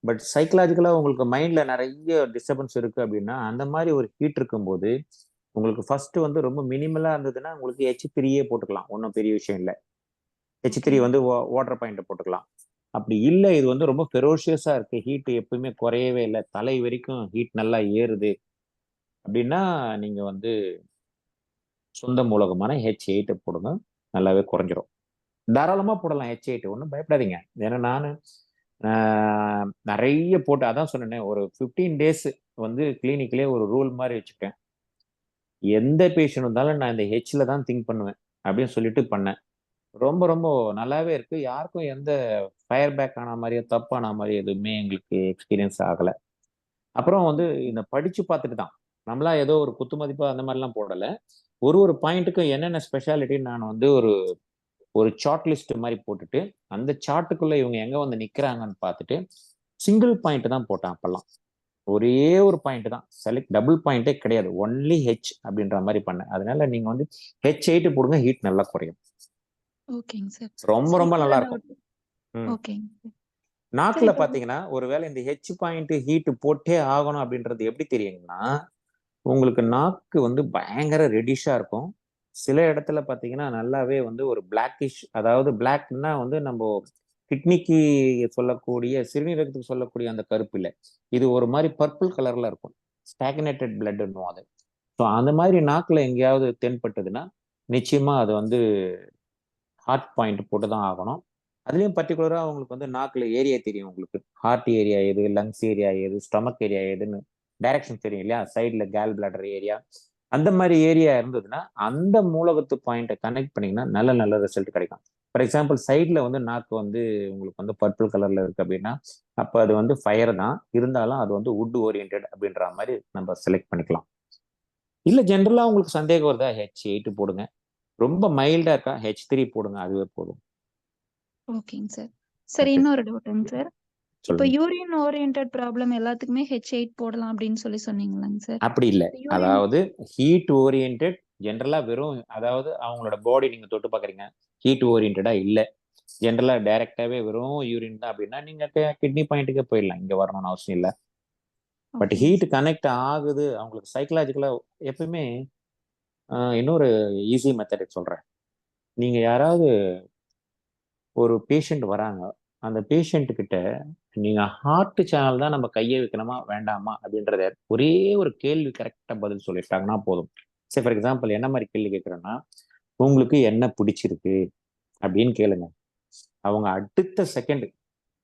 பட் சைக்கலாஜிக்கலா உங்களுக்கு மைண்ட்ல நிறைய டிஸ்டர்பன்ஸ் இருக்கு அப்படின்னா அந்த மாதிரி ஒரு ஹீட் இருக்கும்போது உங்களுக்கு ஃபர்ஸ்ட் வந்து ரொம்ப மினிமலா இருந்ததுன்னா உங்களுக்கு H3 போட்டுக்கலாம், ஒன்றும் பெரிய விஷயம் இல்லை. H3 வந்து வாட்டர் பாயிண்ட் போட்டுக்கலாம். அப்படி இல்லை, இது வந்து ரொம்ப ஃபெரோஷியஸா இருக்கு, ஹீட் எப்பவுமே குறையவே இல்லை, தலை வரைக்கும் ஹீட் நல்லா ஏறுது அப்படின்னா நீங்க வந்து சொந்த மூலகமான H8 போடுங்க, நல்லாவே குறைஞ்சிரும். தாராளமா போடலாம் H8, ஒன்றும் பயப்படாதீங்க. ஏன்னா நான் நிறைய போட்டு அதான் சொன்னேன், ஒரு 15 days வந்து கிளினிக்லேயே ஒரு ரூல் மாதிரி வச்சுட்டேன். எந்த பேஷண்ட் இருந்தாலும் நான் இந்த ஹெச்ல தான் திங்க் பண்ணுவேன் அப்படின்னு சொல்லிட்டு பண்ணேன். ரொம்ப ரொம்ப நல்லாவே இருக்கு. யாருக்கும் எந்த ஃபயர் பேக் ஆன மாதிரியோ தப்பான மாதிரி எதுவுமே எங்களுக்கு எக்ஸ்பீரியன்ஸ் ஆகலை. அப்புறம் வந்து இந்த படிச்சு பார்த்துட்டு தான், நம்மளா ஏதோ ஒரு குத்து மதிப்பா அந்த மாதிரிலாம் போடலை. ஒரு பாயிண்ட்டுக்கும் என்னென்ன ஸ்பெஷாலிட்டின்னு நான் வந்து ஒரு சார்ட் லிஸ்ட் மாதிரி போட்டுட்டு அந்த சார்ட்டுக்குள்ள இவங்க எங்க வந்து நிக்கிறாங்கன்னு பார்த்துட்டு சிங்கிள் பாயிண்ட் தான் போட்டேன். அப்பெல்லாம் ஒரே ஒரு பாயிண்ட் தான், செலக்ட் டபுள் பாயிண்டே கிடையாது, ஒன்லி ஹெச் அப்படின்ற மாதிரி பண்ணேன். அதனால நீங்க வந்து H8 போடுங்க, ஹீட் நல்லா குறையும். ஓகேங்க சார். ரொம்ப ரொம்ப நல்லா இருக்கும். ஓகேங்க சார். நாக்குல பாத்தீங்கன்னா ஒருவேளை இந்த ஹெச் பாயிண்ட் ஹீட் போட்டே ஆகணும் அப்படின்றது எப்படி தெரியுங்கன்னா, உங்களுக்கு நாக்கு வந்து பயங்கர ரெடிஷா இருக்கும். சில இடத்துல பாத்தீங்கன்னா நல்லாவே வந்து ஒரு பிளாக்கிஷ், அதாவது பிளாக்னா வந்து நம்ம கிட்னிக்கு சொல்லக்கூடிய சிறுநீரகத்துக்கு சொல்லக்கூடிய அந்த கருப்பு இல்லை, இது ஒரு மாதிரி பர்பிள் கலர்ல இருக்கும், ஸ்டாக்னேட்டட் பிளட்னும் அது. ஸோ அந்த மாதிரி நாக்குல எங்கேயாவது தென்பட்டதுன்னா நிச்சயமா அது வந்து ஹார்ட் பாயிண்ட் போட்டு தான் ஆகணும். அதுலயும் பர்டிகுலரா உங்களுக்கு வந்து நாக்குல ஏரியா தெரியும், உங்களுக்கு ஹார்ட் ஏரியா எது, லங்ஸ் ஏரியா எது, ஸ்டொமக் ஏரியா எதுன்னு டைரக்ஷன் தெரியும் இல்லையா, சைட்ல கேல் பிளாடர் ஏரியா, அந்த மாதிரி ஏரியா இருந்ததுன்னா அந்த மூலகத்து பாயிண்ட்டை கனெக்ட் பண்ணீங்கன்னா நல்ல நல்ல ரிசல்ட் கிடைக்கும். ஃபார் எக்ஸாம்பிள் சைட்ல வந்து நாக்கு வந்து உங்களுக்கு வந்து பர்பிள் கலர்ல இருக்கு அப்படின்னா அப்ப அது வந்து ஃபயர் தான், இருந்தாலும் அது வந்து வுட் ஓரியன்ட் அப்படின்ற மாதிரி நம்ம செலக்ட் பண்ணிக்கலாம். இல்ல ஜென்ரலா உங்களுக்கு சந்தேகம் வருதா, H8 போடுங்க. ரொம்ப மைல்டா இருக்கா, H3 போடுங்க, அதுவே போதும். ஓகேங்க சார். சார் இன்னொரு டவுட்டுங்க சார். இப்போ யூரின் ஓரியன்டட் ப்ராப்ளம் எல்லாத்துக்குமே H8 போடலாம் அப்படின்னு சொன்னீங்களாங்க சார்? அப்படி இல்லை, அதாவது ஹீட் ஓரியன்ட் ஜென்ரலா வெறும், அதாவது அவங்களோட பாடி நீங்க தொட்டு பாக்குறீங்க, ஹீட் ஓரியன்டா இல்லை, ஜென்ரலா டைரக்டாவே வெறும் யூரின் தான் அப்படின்னா நீங்க கிட்னி பாயிண்ட்டுக்கே போயிடலாம், இங்க வரணும்னு அவசியம் இல்லை. பட் ஓகேங்க ஹீட் சார். கனெக்ட் ஆகுது அவங்களுக்கு சைக்கலாஜிக்கலா. எப்பவுமே இன்னொரு ஈஸி மெத்தட் சொல்றேன். நீங்க யாராவது ஒரு பேஷண்ட் வராங்க, அந்த பேஷண்ட் கிட்ட நீங்க ஹார்ட் சேனல் தான் நம்ம கையை வைக்கணுமா வேண்டாமா அப்படின்றத ஒரே ஒரு கேள்வி கரெக்டா பதில் சொல்லிட்டாங்கன்னா போதும். சரி, ஃபார் எக்ஸாம்பிள் என்ன மாதிரி கேள்வி கேட்குறேன்னா, உங்களுக்கு என்ன பிடிச்சிருக்கு அப்படின்னு கேளுங்க. அவங்க அடுத்த செகண்ட்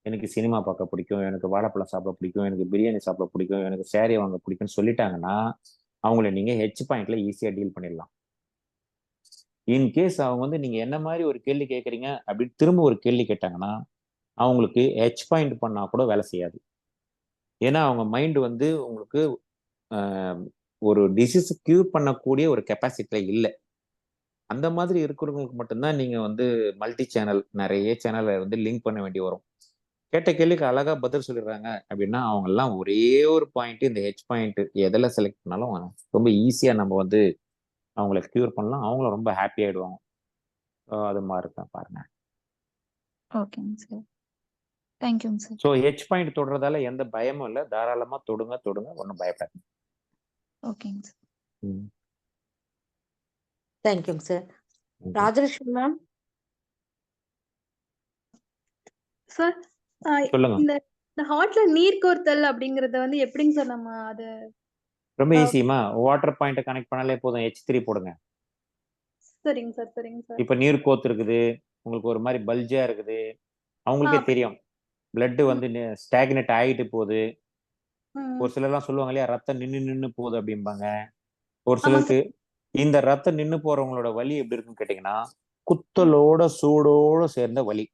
எனக்கு சினிமா பார்க்க பிடிக்கும், எனக்கு வாழைப்பழம் சாப்பிட பிடிக்கும், எனக்கு பிரியாணி சாப்பிட பிடிக்கும், எனக்கு சேரீ வாங்க பிடிக்கும்னு சொல்லிட்டாங்கன்னா அவங்கள நீங்க ஹெச் பாயிண்ட்ல ஈஸியா டீல் பண்ணிடலாம். இன்கேஸ் அவங்க வந்து நீங்க என்ன மாதிரி ஒரு கேள்வி கேட்குறீங்க அப்படின்னு திரும்ப ஒரு கேள்வி கேட்டாங்கன்னா அவங்களுக்கு ஹெச் பாயிண்ட் பண்ணா கூட வேலை செய்யாது. ஏன்னா அவங்க மைண்ட் வந்து உங்களுக்கு ஒரு டிசீஸ் கியூர் பண்ணக்கூடிய ஒரு கெப்பாசிட்டில இல்லை. அந்த மாதிரி இருக்கிறவங்களுக்கு மட்டும்தான் நீங்க வந்து மல்டி சேனல் நிறைய சேனலை வந்து லிங்க் பண்ண வேண்டி வரும். கேட்ட கேள்விக்கு அழகா பதில் சொல்லிடுறாங்க அப்படின்னா அவங்க எல்லாம் ஒரே ஒரு பாயிண்ட், இந்த ஹெச் பாயிண்ட் எதில் செலக்ட் பண்ணாலும் ரொம்ப ஈஸியா நம்ம வந்து அவங்கள கியூர் பண்ணலாம். அவங்களும் ரொம்ப ஹாப்பி ஆயிடுவாங்க. அது மாதிரி இருக்கேன் பாருங்க. ஓகேங்க சார். தேங்க்யூங்க சார். ஸோ ஹெச் பாயிண்ட் தொடுறதால எந்த பயமும் இல்லை. தாராளமா தொடுங்க, ஒன்றும் பயப்படாது. ஓகேங்க சார். தேங்க்யூங்க சார். ராஜலட்சுமி மேம். சார் சொல்லுங்க. இந்த ஹார்ட்ல நீர் கோர்த்தல் அப்படிங்கறத வந்து எப்படிங்க சார் நம்ம அது? ரொம்ப ஈஸிமா, வாட்டர் பாயிண்ட் கனெக்ட் பண்ணாலே போதும். H3 போடுங்க. சரிங்க சார், சரிங்க சார். இப்ப நீர் கோத்து இருக்குது, உங்களுக்கு ஒரு மாதிரி பல்ஜா இருக்குது, அவங்களுக்கே தெரியும் பிளட் வந்து ஸ்டாக்னேட் ஆகிட்டு போகுது. ஒரு சிலர்லாம் சொல்லுவாங்க இல்லையா, ரத்தம் நின்று போகுது அப்படிம்பாங்க. ஒரு சிலருக்கு இந்த ரத்தம் நின்று போறவங்களோட வலி எப்படி இருக்குன்னு கேட்டீங்கன்னா, குத்தலோட சூடோட சேர்ந்த வலி.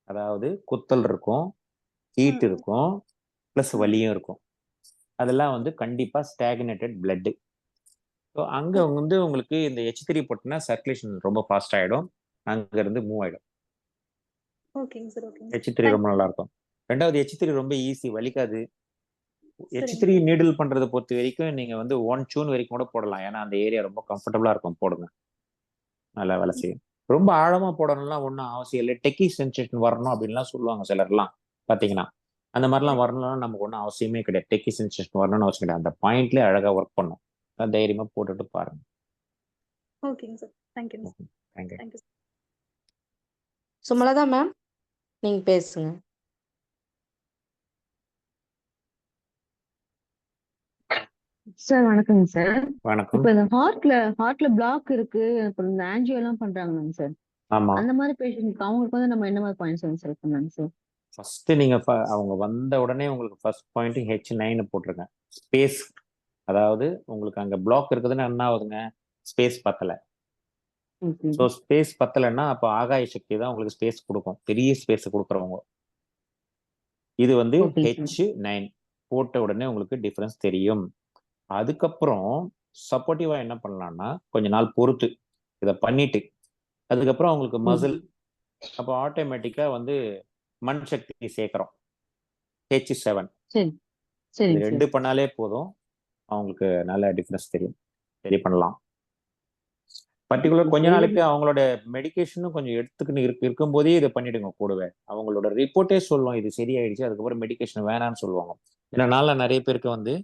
அதாவது குத்தல் இருக்கும், ஹீட் இருக்கும், பிளஸ் வலியும் இருக்கும். அதெல்லாம் வந்து கண்டிப்பா ஸ்டாக்னேட்டட் பிளட். ஸோ அங்க வந்து உங்களுக்கு இந்த H3 போட்டுனா சர்க்குலேஷன் ரொம்ப ஃபாஸ்ட் ஆயிடும், அங்க இருந்து மூவ் ஆயிடும். ஓகேங்க சார், ஓகேங்க. H3 ரொம்ப நல்லா இருக்கும். ரெண்டாவது H3 ரொம்ப ஈஸி, வலிக்காது. H3 நீடில் பண்றதை பொறுத்த வரைக்கும் நீங்க வந்து 1 டியூன் வரைக்கும் கூட போடலாம். ஏன்னா அந்த ஏரியா ரொம்ப கம்ஃபர்டபுளா இருக்கும், போடுங்க, நல்லா வேலை செய்யும். ரொம்ப ஆழமா போடணும்லாம் ஒன்றும் அவசியம் இல்லை. டெக்கி சென்சேஷன் வரணும் அப்படின்லாம் சொல்லுவாங்க சிலர்லாம் பார்த்தீங்கன்னா. அந்த மாதிரிலாம் வரணும்னா நமக்கு ஒன்றும் அவசியமே கிடையாது. டெக்கி சென்சேஷன் வரணும்னு அவசியம் கிடையாது. அந்த பாயிண்ட்லேயே அழகா ஒர்க் பண்ணும். தைரியமா போட்டுட்டு பாருங்க. ஓகேங்க sir. Thank you. Thank you. Thank you. Sumalatha ma'am, நீங்க பேசுங்க. சார் வணக்கங்க சார். வணக்கம். இப்ப இந்த ஹார்ட்ல பிளாக் இருக்கு, அப்புறம் இந்த ஆன்ஜியோ எல்லாம் பண்றாங்கங்க சார். ஆமா, அந்த மாதிரி பேஷண்ட் அவங்களுக்கு வந்து நம்ம என்ன மாதிரி பாயிண்ட்ஸ் வந்து செலக்ட் பண்ணலாங்க சார்? ஃபர்ஸ்ட் நீங்க அவங்க வந்த உடனே உங்களுக்கு ஃபர்ஸ்ட் பாயிண்ட் H9 போட்டுருங்க. ஸ்பேஸ், அதாவது உங்களுக்கு அங்க பிளாக் இருக்குதுன்னு என்ன ஆகுதுங்க, ஸ்பேஸ் பத்தல. ஸோ ஸ்பேஸ் பத்தலைன்னா அப்போ ஆகாய சக்தி தான் உங்களுக்கு ஸ்பேஸ் கொடுக்கும், பெரிய ஸ்பேஸ் கொடுக்குறவங்க. இது வந்து H9 போட்ட உடனே உங்களுக்கு டிஃபரன்ஸ் தெரியும். அதுக்கப்புறம் சப்போர்ட்டிவா என்ன பண்ணலாம்னா கொஞ்ச நாள் பொறுத்து இதை பண்ணிட்டு அதுக்கப்புறம் அவங்களுக்கு மசில், அப்போ ஆட்டோமேட்டிக்கா வந்து மண் சக்தி சேர்க்கிறோம், H7. இது 2 பண்ணாலே போதும், அவங்களுக்கு நல்ல டிஃபரன்ஸ் தெரியும். சரி பண்ணலாம். பர்டிகுலர் கொஞ்ச நாளைக்கு அவங்களோட மெடிக்கேஷனும் கொஞ்சம் எடுத்துக்கின்னு இருக்கும்போதே இதை பண்ணிடுங்க. கூடவே அவங்களோட ரிப்போர்ட்டே சொல்லுவோம் இது சரியாயிடுச்சு, அதுக்கப்புறம் மெடிக்கேஷன் வேணான்னு சொல்லுவாங்க. இதனால நிறைய பேருக்கு வந்து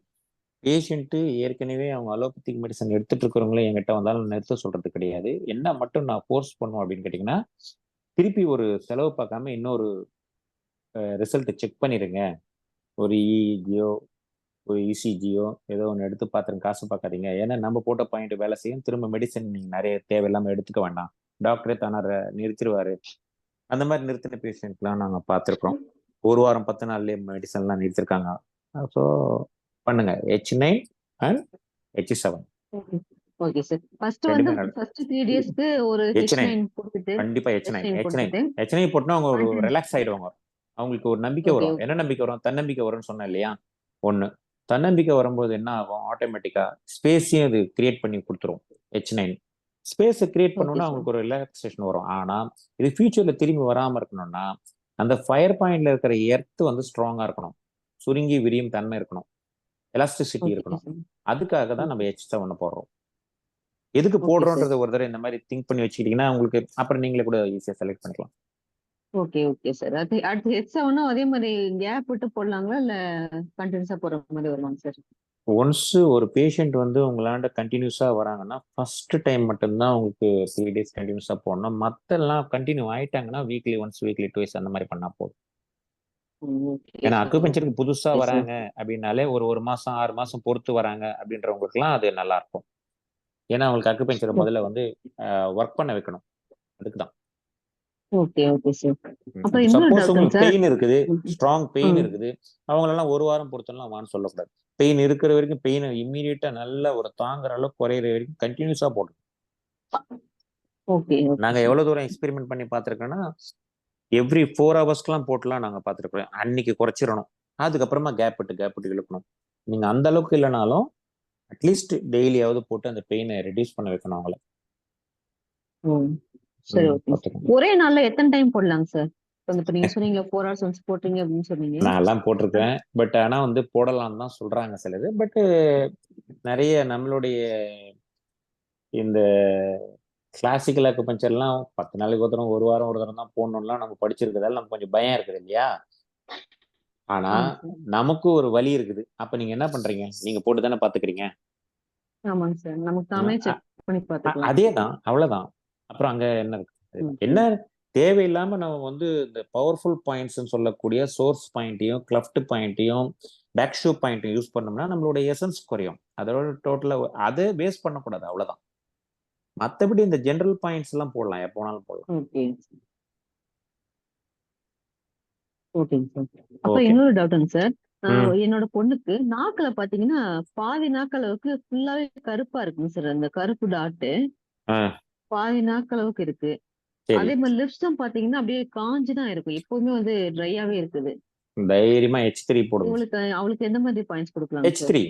பேஷண்ட்டு ஏற்கனவே அவங்க அலோபதிக் மெடிசன் எடுத்துட்டு இருக்கிறவங்களே என்கிட்ட வந்தாலும் நிறுத்த சொல்றது கிடையாது. என்ன மட்டும் நான் ஃபோர்ஸ் பண்ணுவோம் அப்படின்னு கேட்டிங்கன்னா, திருப்பி ஒரு செலவு பார்க்காம இன்னொரு ரிசல்ட் செக் பண்ணிடுங்க. ஒரு இஇஜியோ ஒரு இசிஜியோ ஏதோ ஒன்று எடுத்து பார்த்துருங்க, காசு பார்க்காதீங்க. ஏன்னா நம்ம போட்ட பாயிண்ட் வேலை செய்யும். திரும்ப மெடிசன் நீங்கள் நிறைய தேவையில்லாமல் எடுத்துக்க வேண்டாம், டாக்டரே தானே நிறுத்திடுவாரு. அந்த மாதிரி நிறுத்தின பேஷண்ட்லாம் நாங்கள் பார்த்துருக்கோம். 1 வாரம் 10 நாள்லேயே மெடிசன்லாம் நிறுத்திருக்காங்க. ஸோ பண்ணுங்க H9 and H7. Okay sir. First வந்து ஃபர்ஸ்ட் 3 டேஸ்க்கு ஒரு H9 போட்டுட்டு கண்டிப்பா H9 போட்டுனா அவங்க ஒரு ரிலாக்ஸ் ஆயிடுவாங்க. அவங்களுக்கு ஒரு நம்பிக்கை வரும். என்ன நம்பிக்கை வரும்? தன்னம்பிக்கை வரும்னு சொன்னேன் இல்லையா. ஒண்ணு தன்னம்பிக்கை வரும்போது என்ன ஆகும், ஆட்டோமேட்டிக்கா ஸ்பேஸையும் அது கிரியேட் பண்ணி கொடுத்துரும். H9 ஸ்பேஸை கிரியேட் பண்ணோம்னா அவங்களுக்கு ஒரு ரிலாக்ஸேஷன் வரும். ஆனா இது ஃபியூச்சர்ல திரும்பி வராம இருக்கணும்னா அந்த ஃபயர் பாயிண்ட்ல இருக்கிற எர்த் வந்து ஸ்ட்ராங்கா இருக்கணும், சுருங்கி விரியும் தன்மை இருக்கணும், எலாஸ்டிசிட்டி இருக்கணும். அதுக்காக தான் நம்ம H7 போடுறோம். எதுக்கு போடுறோன்றது ஒரு தடவை இந்த மாதிரி திங்க் பண்ணி வச்சுக்கிட்டீங்கன்னா உங்களுக்கு அப்புறம் நீங்களே கூட ஈஸியா செலக்ட் பண்ணிக்கலாம். Okay okay sir. அடுத்து H7 அதே மாதிரி கேப் விட்டு போடலாங்களா இல்ல கண்டினியூஸா போற மாதிரி வருவாங்க சார்? ஒன்ஸ் ஒரு பேஷண்ட் வந்து உங்களாண்ட கண்டினியூஸாக வராங்கன்னா ஃபர்ஸ்ட் டைம் மட்டும்தான் உங்களுக்கு 3 days கண்டினியூஸாக போடணும். மற்றெல்லாம் கண்டினியூ ஆயிட்டாங்கன்னா வீக்லி ஒன்ஸ் வீக்லி ட்வைஸ் அந்த மாதிரி பண்ணா போதும். ஓகே ஏன்னா சார். அக்குபஞ்சருக்கு புதுசா ஓகே சார். வராங்க அப்படின்னாலே ஒரு மாசம் 6 மாசம் பொறுத்து வராங்க அப்படின்றவங்களுக்குலாம் அது நல்லா இருக்கும். ஏன்னா அவங்களுக்கு அக்குபஞ்சரை முதல்ல வந்து ஒர்க் பண்ண வைக்கணும். அதுக்குதான். Okay okay sir. அப்புறம் இன்னொரு சப்போஸ் டவுட்டுங்க உங்களுக்கு சார். பெயின் இருக்குது, ஸ்ட்ராங் பெயின் ம். இருக்குது, அவங்களெல்லாம் 1 வாரம் பொறுத்தெல்லாம் வான்னு சொல்லக்கூடாது. பெயின் இருக்கிற வரைக்கும் பெயின் இம்மீடியட்டா நல்ல ஒரு தாங்குற அளவுக்கு குறையிற வரைக்கும் கண்டினியூஸா போடணும். ஓகே ஓகே நாங்க சார். எவ்வளவு தூரம் எக்ஸ்பெரிமெண்ட் பண்ணி பார்த்திருக்கோம்னா எவ்ரி 4 ஹவர்ஸ்க்குலாம் போட்டுலாம் நாங்க பார்த்திருக்கோம். அன்னைக்கு குறைச்சிடணும், அதுக்கப்புறமா கேப் விட்டு இழுக்கணும். நீங்க அந்த அளவுக்கு இல்லைனாலும் அட்லீஸ்ட் டெய்லியாவது போட்டு அந்த பெயினை ரெடியூஸ் பண்ண வைக்கணும் அவங்கள. சரி ஓகே. பார்த்துக்கோங்க. ஒரே நாள்ல எத்தனை டைம் போடலாங்க சார்? இப்ப நீங்க சொன்னீங்க 4 hours once போட்டீங்க அப்படின்னு சொன்னீங்க. நான் எல்லாம் போட்டிருக்கேன். பட் ஆனா வந்து போடலாம் தான் சொல்றாங்க சிலது. பட் நிறைய நம்மளுடைய இந்த கிளாசிக்கல் அக்குபஞ்சர்லாம் 10 நாளைக்கு ஒரு தரம், 1 வாரம் ஒரு தரம் தான் போடணும்லாம் நம்ம படிச்சிருக்கிறதால நமக்கு கொஞ்சம் பயம் இருக்குது இல்லையா? ஆனா ஆமாங்க சார். நமக்கு ஒரு வலி இருக்குது. அப்ப நீங்க என்ன பண்றீங்க? நீங்க போட்டு தானே பாத்துக்கிறீங்க. ஆமாங்க சார். நமக்கு தாமே செக் பண்ணி பார்த்துக்கலாம். அதேதான், அவ்வளவுதான். அப்புறம் அங்க என்ன இருக்கு? என்ன தேவையில்லாம நம்ம வந்து இந்த பவர்ஃபுல் பாயிண்ட்ஸ் சொல்லக்கூடிய சோர்ஸ் பாயிண்ட்டையும் கிளஃப்ட் பாயிண்ட்டையும் பேக் ஷூ பாயிண்ட்டையும் யூஸ் பண்ணோம்னா நம்மளோட எசன்ஸ் குறையும். அதோட டோட்டலா அதை வேஸ்ட் பண்ணக்கூடாது, அவ்வளவுதான். மற்றபடி இந்த ஜெனரல் பாயிண்ட்ஸ் எல்லாம் போடலாம், எப்போ வேணாலும் போடலாம். ஓகே ஓகேங்க சார். அப்புறம் இன்னொரு டவுட்டுங்க சார். என்னோட பொண்ணுக்கு நாக்குல பாத்தீங்கன்னா பாதி நாக்களவுக்கு ஃபுல்லாவே கருப்பா இருக்குங்க சார். அந்த கருப்பு டாட்டு பாதி நாக்களவுக்கு இருக்கு. அதே மாதிரி லிப்ஸும் பாத்தீங்கன்னா அப்படியே காஞ்சுதான் இருக்கும். எப்பவுமே வந்து ட்ரையாவே இருக்குது. தைரியமா H3 போடுங்க. அவளுக்கு எந்த மாதிரி பாயிண்ட்ஸ் கொடுக்கலாம்? H3.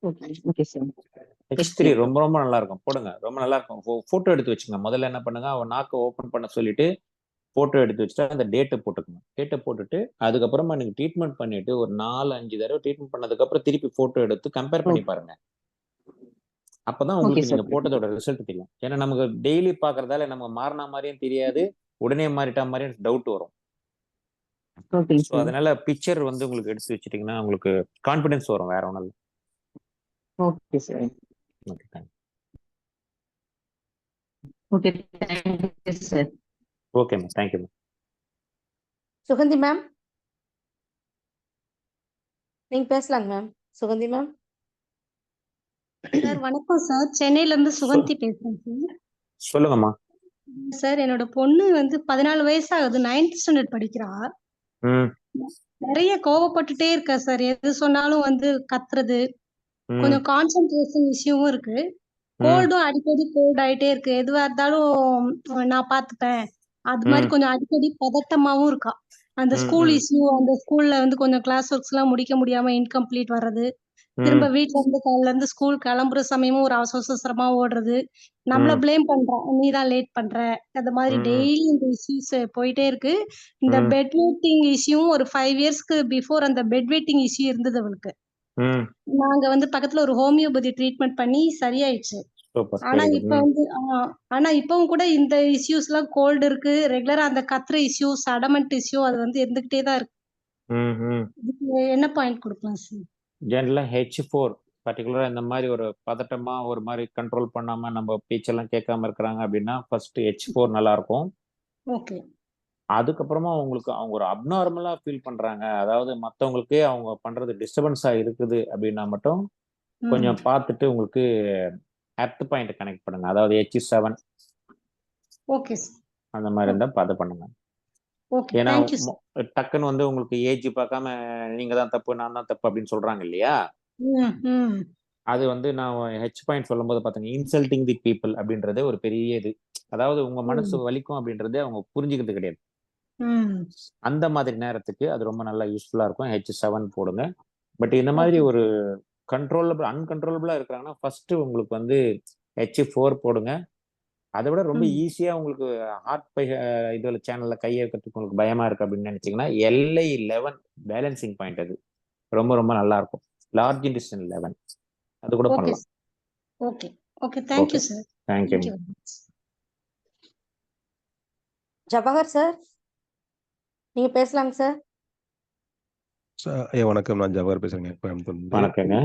Okay sir. H3 ரொம்ப ரொம்ப நல்லா இருக்கும், போடுங்க. ரொம்ப நல்லா இருக்கும். போட்டோ எடுத்து வச்சுங்க. முதல்ல என்ன பண்ணுங்க, அவன் நாக்கை ஓபன் பண்ண சொல்லிட்டு போட்டோ எடுத்து வச்சுட்டு அந்த டேட்டை போட்டுக்கணும். டேட்டை போட்டுட்டு அதுக்கப்புறமா நீங்க ட்ரீட்மெண்ட் பண்ணிட்டு ஒரு 4-5 தடவை ட்ரீட்மெண்ட் பண்ணதுக்கு அப்புறம் திருப்பி போட்டோ எடுத்து கம்பேர் பண்ணி பாருங்க. அப்பதான் உங்களுக்கு நீங்க போட்டதோட ரிசல்ட் தெரியும். ஏன்னா நமக்கு டெய்லி பாக்குறதால நமக்கு மாறின மாதிரியும் தெரியாது, உடனே மாறிட்டா மாதிரியும் டவுட் வரும். அதனால பிக்சர் வந்து உங்களுக்கு எடுத்து வச்சிட்டீங்கன்னா உங்களுக்கு கான்பிடன்ஸ் வரும், வேற ஒண்ணும் இல்லை. Okay sir. Okay, thanks. Okay, thank you sir. Okay ma'am, thank you ma'am. Suganthi ma'am, நீங்க பேசலாங்க மேம். சுகந்தி மேம். சார் வணக்கம் சார். சென்னையில இருந்து சுகந்தி பேசுறேன் சார். சொல்லுங்கம்மா. சார் என்னோட பொண்ணு வந்து 14 வயசு ஆகுது, 9th ஸ்டாண்டர்ட் படிக்கிறா. நிறைய கோவப்பட்டுட்டே இருக்கா சார். எது சொன்னாலும் வந்து கத்துறது, கொஞ்சம் கான்சென்ட்ரேஷன் இஷ்யூவும் இருக்கு. கோல்டும் அடிக்கடி கோல்ட் ஆயிட்டே இருக்கு. எதுவா இருந்தாலும் நான் பாத்துப்பேன், அது மாதிரி கொஞ்சம் அடிக்கடி பதட்டமாவும் இருக்கா. அந்த ஸ்கூல் இஷ்யூ, அந்த ஸ்கூல்ல வந்து கொஞ்சம் கிளாஸ் ஒர்க்ஸ் எல்லாம் முடிக்க முடியாம இன்கம்ப்ளீட் வர்றது, திரும்ப வீட்டுல இருந்து காலையில இருந்து ஸ்கூல் கிளம்புற சமயமும் ஒரு அவசரமா ஓடுறது, நம்மள பிளேம் பண்றா, நீதான் லேட் பண்ற. அந்த மாதிரி டெய்லி இந்த இஷ்யூஸ் போயிட்டே இருக்கு. இந்த பெட் வெயிட்டிங் இஷ்யூ ஒரு 5 இயர்ஸ்க்கு பிஃபோர் அந்த பெட் வெயிட்டிங் இஷ்யூ இருந்தது அவளுக்கு. நாங்க வந்து பக்கத்துல ஒரு ஹோமியோபதி ட்ரீட்மெண்ட் பண்ணி சரியாயிடுச்சு. ஆனா இப்ப வந்து ஆனா இப்பவும் கூட இந்த இஷ்யூஸ் எல்லாம் கோல்டு இருக்கு, ரெகுலரா அந்த கத்துற இஷ்யூஸ், அடமெண்ட் இஷ்யூ அது வந்து இருந்துகிட்டே தான் இருக்கு. என்ன பாயிண்ட் கொடுக்கலாம் சார்? ஜெனரலா H4 பர்டிகுலரா இந்த மாதிரி ஒரு பதட்டமா ஒரு மாதிரி கண்ட்ரோல் பண்ணாம நம்ம பேச்செல்லாம் கேட்காம இருக்கிறாங்க அப்படின்னா ஃபர்ஸ்ட் H4 நல்லா இருக்கும். ஓகே. அதுக்கப்புறமா உங்களுக்கு அவங்க ஒரு அப்நார்மலா ஃபீல் பண்றாங்க, அதாவது மற்றவங்களுக்கே அவங்க பண்றது டிஸ்டர்பன்ஸா இருக்குது அப்படின்னா மட்டும் கொஞ்சம் பார்த்துட்டு உங்களுக்கு எர்த் பாயிண்ட் கனெக்ட் பண்ணுங்க, அதாவது H7 ஓகே அந்த மாதிரி இருந்தா பார்த்து பண்ணுங்க. ஏன்னா டக்குன்னு வந்து உங்களுக்கு ஏஜ் பார்க்காம நீங்க தான் தப்பு நான் தான் தப்பு அப்படின்னு சொல்றாங்க இல்லையா? அது வந்து நான் ஹெச் பாயிண்ட் சொல்லும் போது பாத்தீங்க, இன்சல்டிங் தி பீப்புள் அப்படின்றதே ஒரு பெரிய இது. அதாவது உங்க மனசு வலிக்கும் அப்படின்றதே அவங்க புரிஞ்சுக்கிறது கிடையாது. அந்த மாதிரி நேரத்துக்கு அது ரொம்ப நல்லா யூஸ்ஃபுல்லா இருக்கும். H7 போடுங்க. பட் இந்த மாதிரி ஒரு அன்கண்ட்ரோலபிளா இருக்கிறாங்கன்னா ஃபர்ஸ்ட் உங்களுக்கு வந்து H4 போடுங்க. அதை விட ரொம்ப ஈஸியா உங்களுக்கு ஹார்ட் இதுல சேனல்ல கையை வைக்கிறதுக்கு உங்களுக்கு பயமா இருக்கு அப்படின்னு நினைச்சீங்கன்னா LI11 பேலன்சிங் பாயிண்ட், அது ரொம்ப ரொம்ப நல்லா இருக்கும். லார்ஜ் இன்டெஸ்டைன் 11 அது கூட பண்ணலாம். Okay okay, thank you sir. Thank you. Jawahar sir. நீங்க பேசலாங்க சார். ஐயா வணக்கம். நான் ஜவஹர் பேசுறேங்க கோயம்புத்தூர்லேருந்து. வணக்கங்க.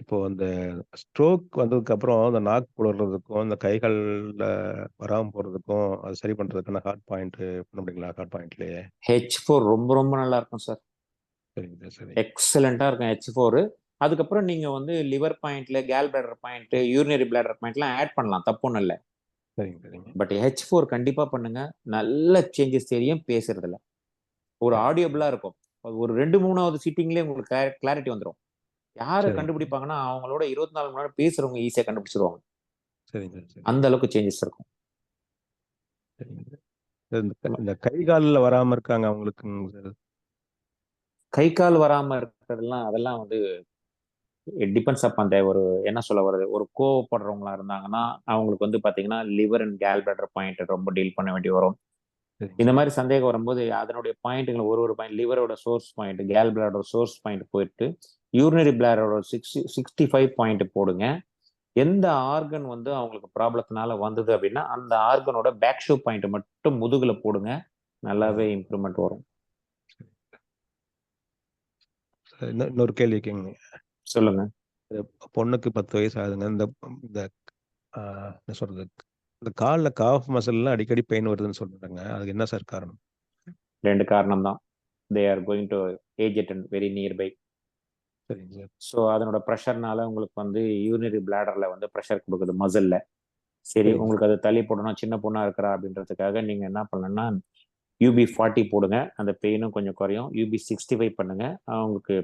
இப்போ அந்த ஸ்ட்ரோக் வந்ததுக்கு அப்புறம் அந்த நாக்கு புலர்றதுக்கும் இந்த கைகள்ல வராமல் போறதுக்கும் அது சரி பண்றதுக்கான ஹார்ட் பாயிண்ட் பண்ண முடியுங்களா? ஹார்ட் பாயிண்ட்லயே H4 ரொம்ப ரொம்ப நல்லா இருக்கும் சார். சரிங்க சார். சரி எக்ஸலண்டா இருக்கும் H4. அதுக்கப்புறம் நீங்க வந்து லிவர் பாயிண்ட்ல, gall bladder point, urinary bladder பாயிண்ட்லாம் ஆட் பண்ணலாம், தப்பு ஒன்றும் இல்லை. சரிங்க சரிங்க பட் H4 கண்டிப்பா பண்ணுங்க. நல்ல சேஞ்சஸ் தெரியும் பேசுறதுல. ஒரு ஆடியோபிளா இருக்கும். ஒரு 2-3வது சிட்டிங்லேயே உங்களுக்கு கிளாரிட்டி வந்துடும். யாரை சரிங்க கண்டுபிடிப்பாங்கன்னா அவங்களோட 24 மணி நேரம் பேசுறவங்க ஈஸியா கண்டுபிடிச்சிருவாங்க. சரிங்க சார். சரி அந்த அளவுக்கு சேஞ்சஸ் இருக்கும். சரிங்க சார். இந்த கை காலில் வராம இருக்காங்க அவங்களுக்குங்க சார். கை கால் வராம இருக்கிறதெல்லாம் அதெல்லாம் வந்து டிபெண்ட்ஸ் அப் அந்த ஒரு என்ன சொல்ல வருது, ஒரு கோவப்படுறவங்களா இருந்தாங்கன்னா அவங்களுக்கு வந்து பாத்தீங்கன்னா liver and Khel bladder point ரொம்ப டீல் பண்ண வேண்டி வரும். சரிங்க இந்த மாதிரி சந்தேகம் வரும்போது அதனுடைய பாயிண்ட்டுகளை ஒரு பாயிண்ட், லிவரோட சோர்ஸ் பாயிண்ட், கேல் பிளாடரோட சோர்ஸ் பாயிண்ட் போயிட்டு யூரினரி பிளாடரோட 65 பாயிண்ட் போடுங்க. எந்த ஆர்கன் வந்து அவங்களுக்கு ப்ராப்ளத்தினால வந்தது அப்படின்னா அந்த ஆர்கனோட பேக் ஷோ பாயிண்ட் மட்டும் முதுகுல போடுங்க. நல்லாவே இம்ப்ரூவ்மெண்ட் வரும். சார், இன்னொரு கேள்வி கேங்க. சொல்லுங்க. பொண்ணுக்கு 10 வயசு ஆகுதுங்க. இந்த இந்த என்ன சொல்றது, இந்த காலில் காஃப் மசில்லாம் அடிக்கடி பெயின் வருதுன்னு சொல்றாங்க. அதுக்கு என்ன சார் காரணம்? 2 காரணம் தான். They are going to age at and very nearby. சரிங்க சார். ஸோ அதனோட ப்ரெஷர்னால உங்களுக்கு வந்து யூரினரி பிளாடர்ல வந்து ப்ரெஷர் கொடுக்குது மசில்ல. சரி, சரிங்க உங்களுக்கு அது தள்ளி போடணும், சின்ன பொண்ணா இருக்கிறா அப்படின்றதுக்காக நீங்க என்ன பண்ணணும்னா UB40 போடுங்க. அந்த பெயினும் கொஞ்சம் குறையும். UB65 பண்ணுங்க. அவங்களுக்கு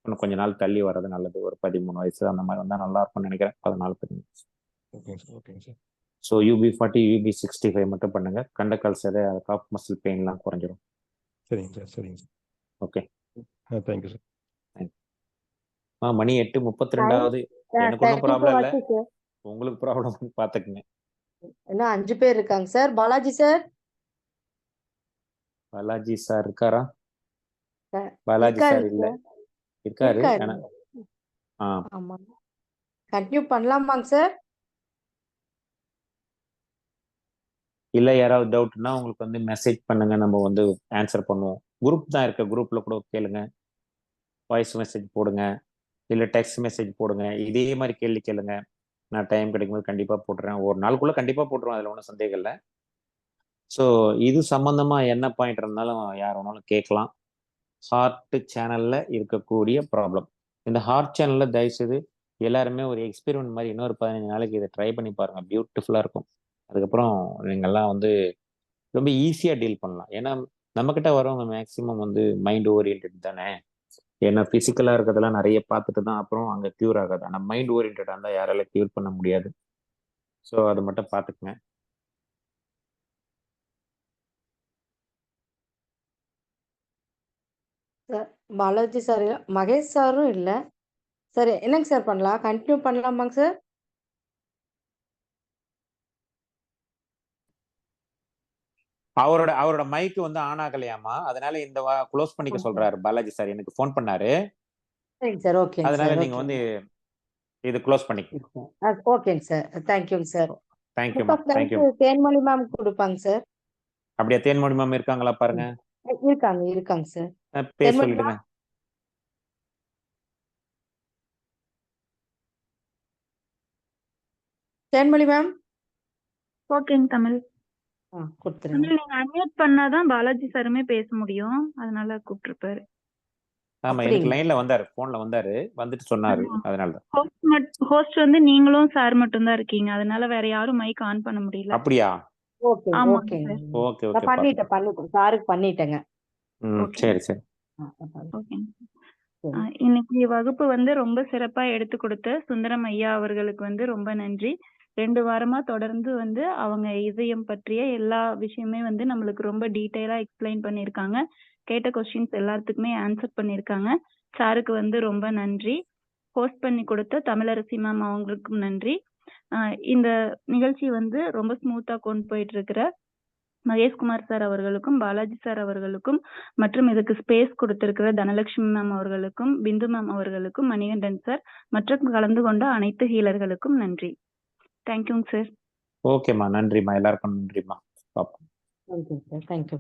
இன்னும் கொஞ்ச நாள் தள்ளி வர்றது நல்லது. ஒரு 13 வயசு அந்த மாதிரி வந்தா நல்லா இருக்கும்னு நினைக்கிறேன். 14 ஓகேங்க சார். ஓகேங்க சார். ஸோ UB40, UB65 மட்டும் பண்ணுங்க. கண்டக்கால் சதை, காஃப் மசில் பெயின்லாம் குறைஞ்சிரும். சரிங்க சார். சரிங்க சார். Okay, thank you sir. மணி 8:32. எனக்கு ஒன்றும் ப்ராப்ளம் இல்லை, உங்களுக்கு ப்ராப்ளம் பார்த்துக்குங்க. இன்னும் 5 பேர் இருக்காங்க சார். பாலாஜி சார். பாலாஜி சார் இருக்காரா? சார், பாலாஜி இருக்காரு சார் இல்ல, சார். இருக்காரு. இருக்காரு. ஆனா ஆமா. கண்டினியூ பண்ணலாமாங்க சார்? இல்ல, யாராவது டவுட்னா உங்களுக்கு வந்து மெசேஜ் பண்ணுங்க, நம்ம வந்து ஆன்சர் பண்ணுவோம். குரூப் தான் இருக்கு, குரூப்ல கூட கேளுங்க. வாய்ஸ் மெசேஜ் போடுங்க, இல்ல டெக்ஸ்ட் மெசேஜ் போடுங்க. இதே மாதிரி கேள்வி கேளுங்க. நான் டைம் கிடைக்கும்போது கண்டிப்பா போட்டுறேன். ஒரு நாளுக்குள்ள கண்டிப்பா போட்டுருவேன், அதுல ஒன்றும் சந்தேகம் இல்லை. ஸோ இது சம்பந்தமா என்ன பாயிண்ட் இருந்தாலும் யார் வேணாலும் கேட்கலாம். ஹார்ட் சேனல்ல இருக்கக்கூடிய ப்ராப்ளம், இந்த ஹார்ட் சேனல்ல தயவுசெய்து எல்லாருமே ஒரு எக்ஸ்பெரிமெண்ட் மாதிரி இன்னொரு 15 நாளைக்கு இதை ட்ரை பண்ணி பாருங்க. பியூட்டிஃபுல்லா இருக்கும். அதுக்கப்புறம் நீங்கெல்லாம் வந்து ரொம்ப ஈஸியா டீல் பண்ணலாம். ஏன்னா நம்ம கிட்ட வரவங்க மேக்சிமம் வந்து மைண்ட் ஓரியன்ட் தானே. ஏன்னா பிசிக்கலா இருக்கிறதெல்லாம் நிறைய பார்த்துட்டு தான் அப்புறம் அங்க கியூர் ஆகாது. ஆனால் மைண்ட் ஓரியன்டா இருந்தால் யாரால கியூர் பண்ண முடியாது. ஸோ அதை மட்டும் பார்த்துக்குங்க. சார், பாலாஜி சார் இல்ல, மகேஷ் சாரும் இல்ல. சரி, என்னங்க சார் பண்ணலாம்? கண்டினியூ பண்ணலாமாங்க சார்? அவரோட மைக் வந்து ஆன் ஆகலையாமா, அதனால இந்த க்ளோஸ் பண்ணிக்க சொல்றாரு பாலாஜி சார். எனக்கு ஃபோன் பண்ணாரு. சரிங்க சார். ஓகேங்க அதனால சார். நீங்க வந்து இது க்ளோஸ் பண்ணிக்கங்க. ஓகேங்க சார். தேங்க்யூங்க சார். தேங்க்யூமா. தேங்க்யூ. தேன்மொழி மேம் கொடுப்பாங்க சார். அப்படியே தேன்மொழி மேம் இருக்காங்களா பாருங்க. இருக்காங்க சார். பேர் தேன்மொழி சொல்லிடுங்க. தேன்மொழி மேம். ஓகேங்க தமிழ். கொடுத்துருங்க. தமிழ் நீங்க அன்மியூட் பண்ணாதான் பாலாஜி சாருமே பேச முடியும், அதனால கூப்பிட்டுருப்பாரு. ஆமா, எனக்கு லைன்ல வந்தாரு, போன்ல வந்தாரு, வந்துட்டு சொன்னாரு. அதனாலதான் ஹோஸ்ட் வந்து நீங்களும் சார் மட்டும் தான் இருக்கீங்க, அதனால வேற யாரும் மைக் ஆன் பண்ண முடியல. அப்படியா? ஓகே. பண்ணிட்டேன். சாருக்கு பண்ணிட்டேங்க. சரி சரி. இன்னைக்கு வகுப்பு வந்து ரொம்ப சிறப்பா எடுத்து கொடுத்த சுந்தரம் ஐயா அவர்களுக்கு வந்து ரொம்ப நன்றி. 2 வாரமா தொடர்ந்து வந்து அவங்க இதயம் பற்றிய எல்லா விஷயமே வந்து நம்மளுக்கு ரொம்ப டீட்டெயிலா எக்ஸ்பிளைன் பண்ணியிருக்காங்க. கேட்ட கொஸ்டின்ஸ் எல்லாத்துக்குமே ஆன்சர் பண்ணியிருக்காங்க. சாருக்கு வந்து ரொம்ப நன்றி. ஹோஸ்ட் பண்ணி கொடுத்த தமிழரசி மேம் அவங்களுக்கும் நன்றி. இந்த நிகழ்ச்சி வந்து ரொம்ப ஸ்மூத்தா கொண்டு போயிட்டு இருக்கிற மகேஷ்குமார் சார் அவர்களுக்கும், பாலாஜி சார் அவர்களுக்கும், மற்றும் இதுக்கு ஸ்பேஸ் கொடுத்திருக்கிற தனலட்சுமி மேம் அவர்களுக்கும், பிந்து மேம் அவர்களுக்கும், மணிகண்டன் சார் மற்றும் கலந்து கொண்ட அனைத்து ஹீலர்களுக்கும் நன்றி. தேங்க்யூங்க சார். ஓகேம்மா, நன்றிம்மா, எல்லாருக்கும் நன்றிம்மா. தேங்க்யூ.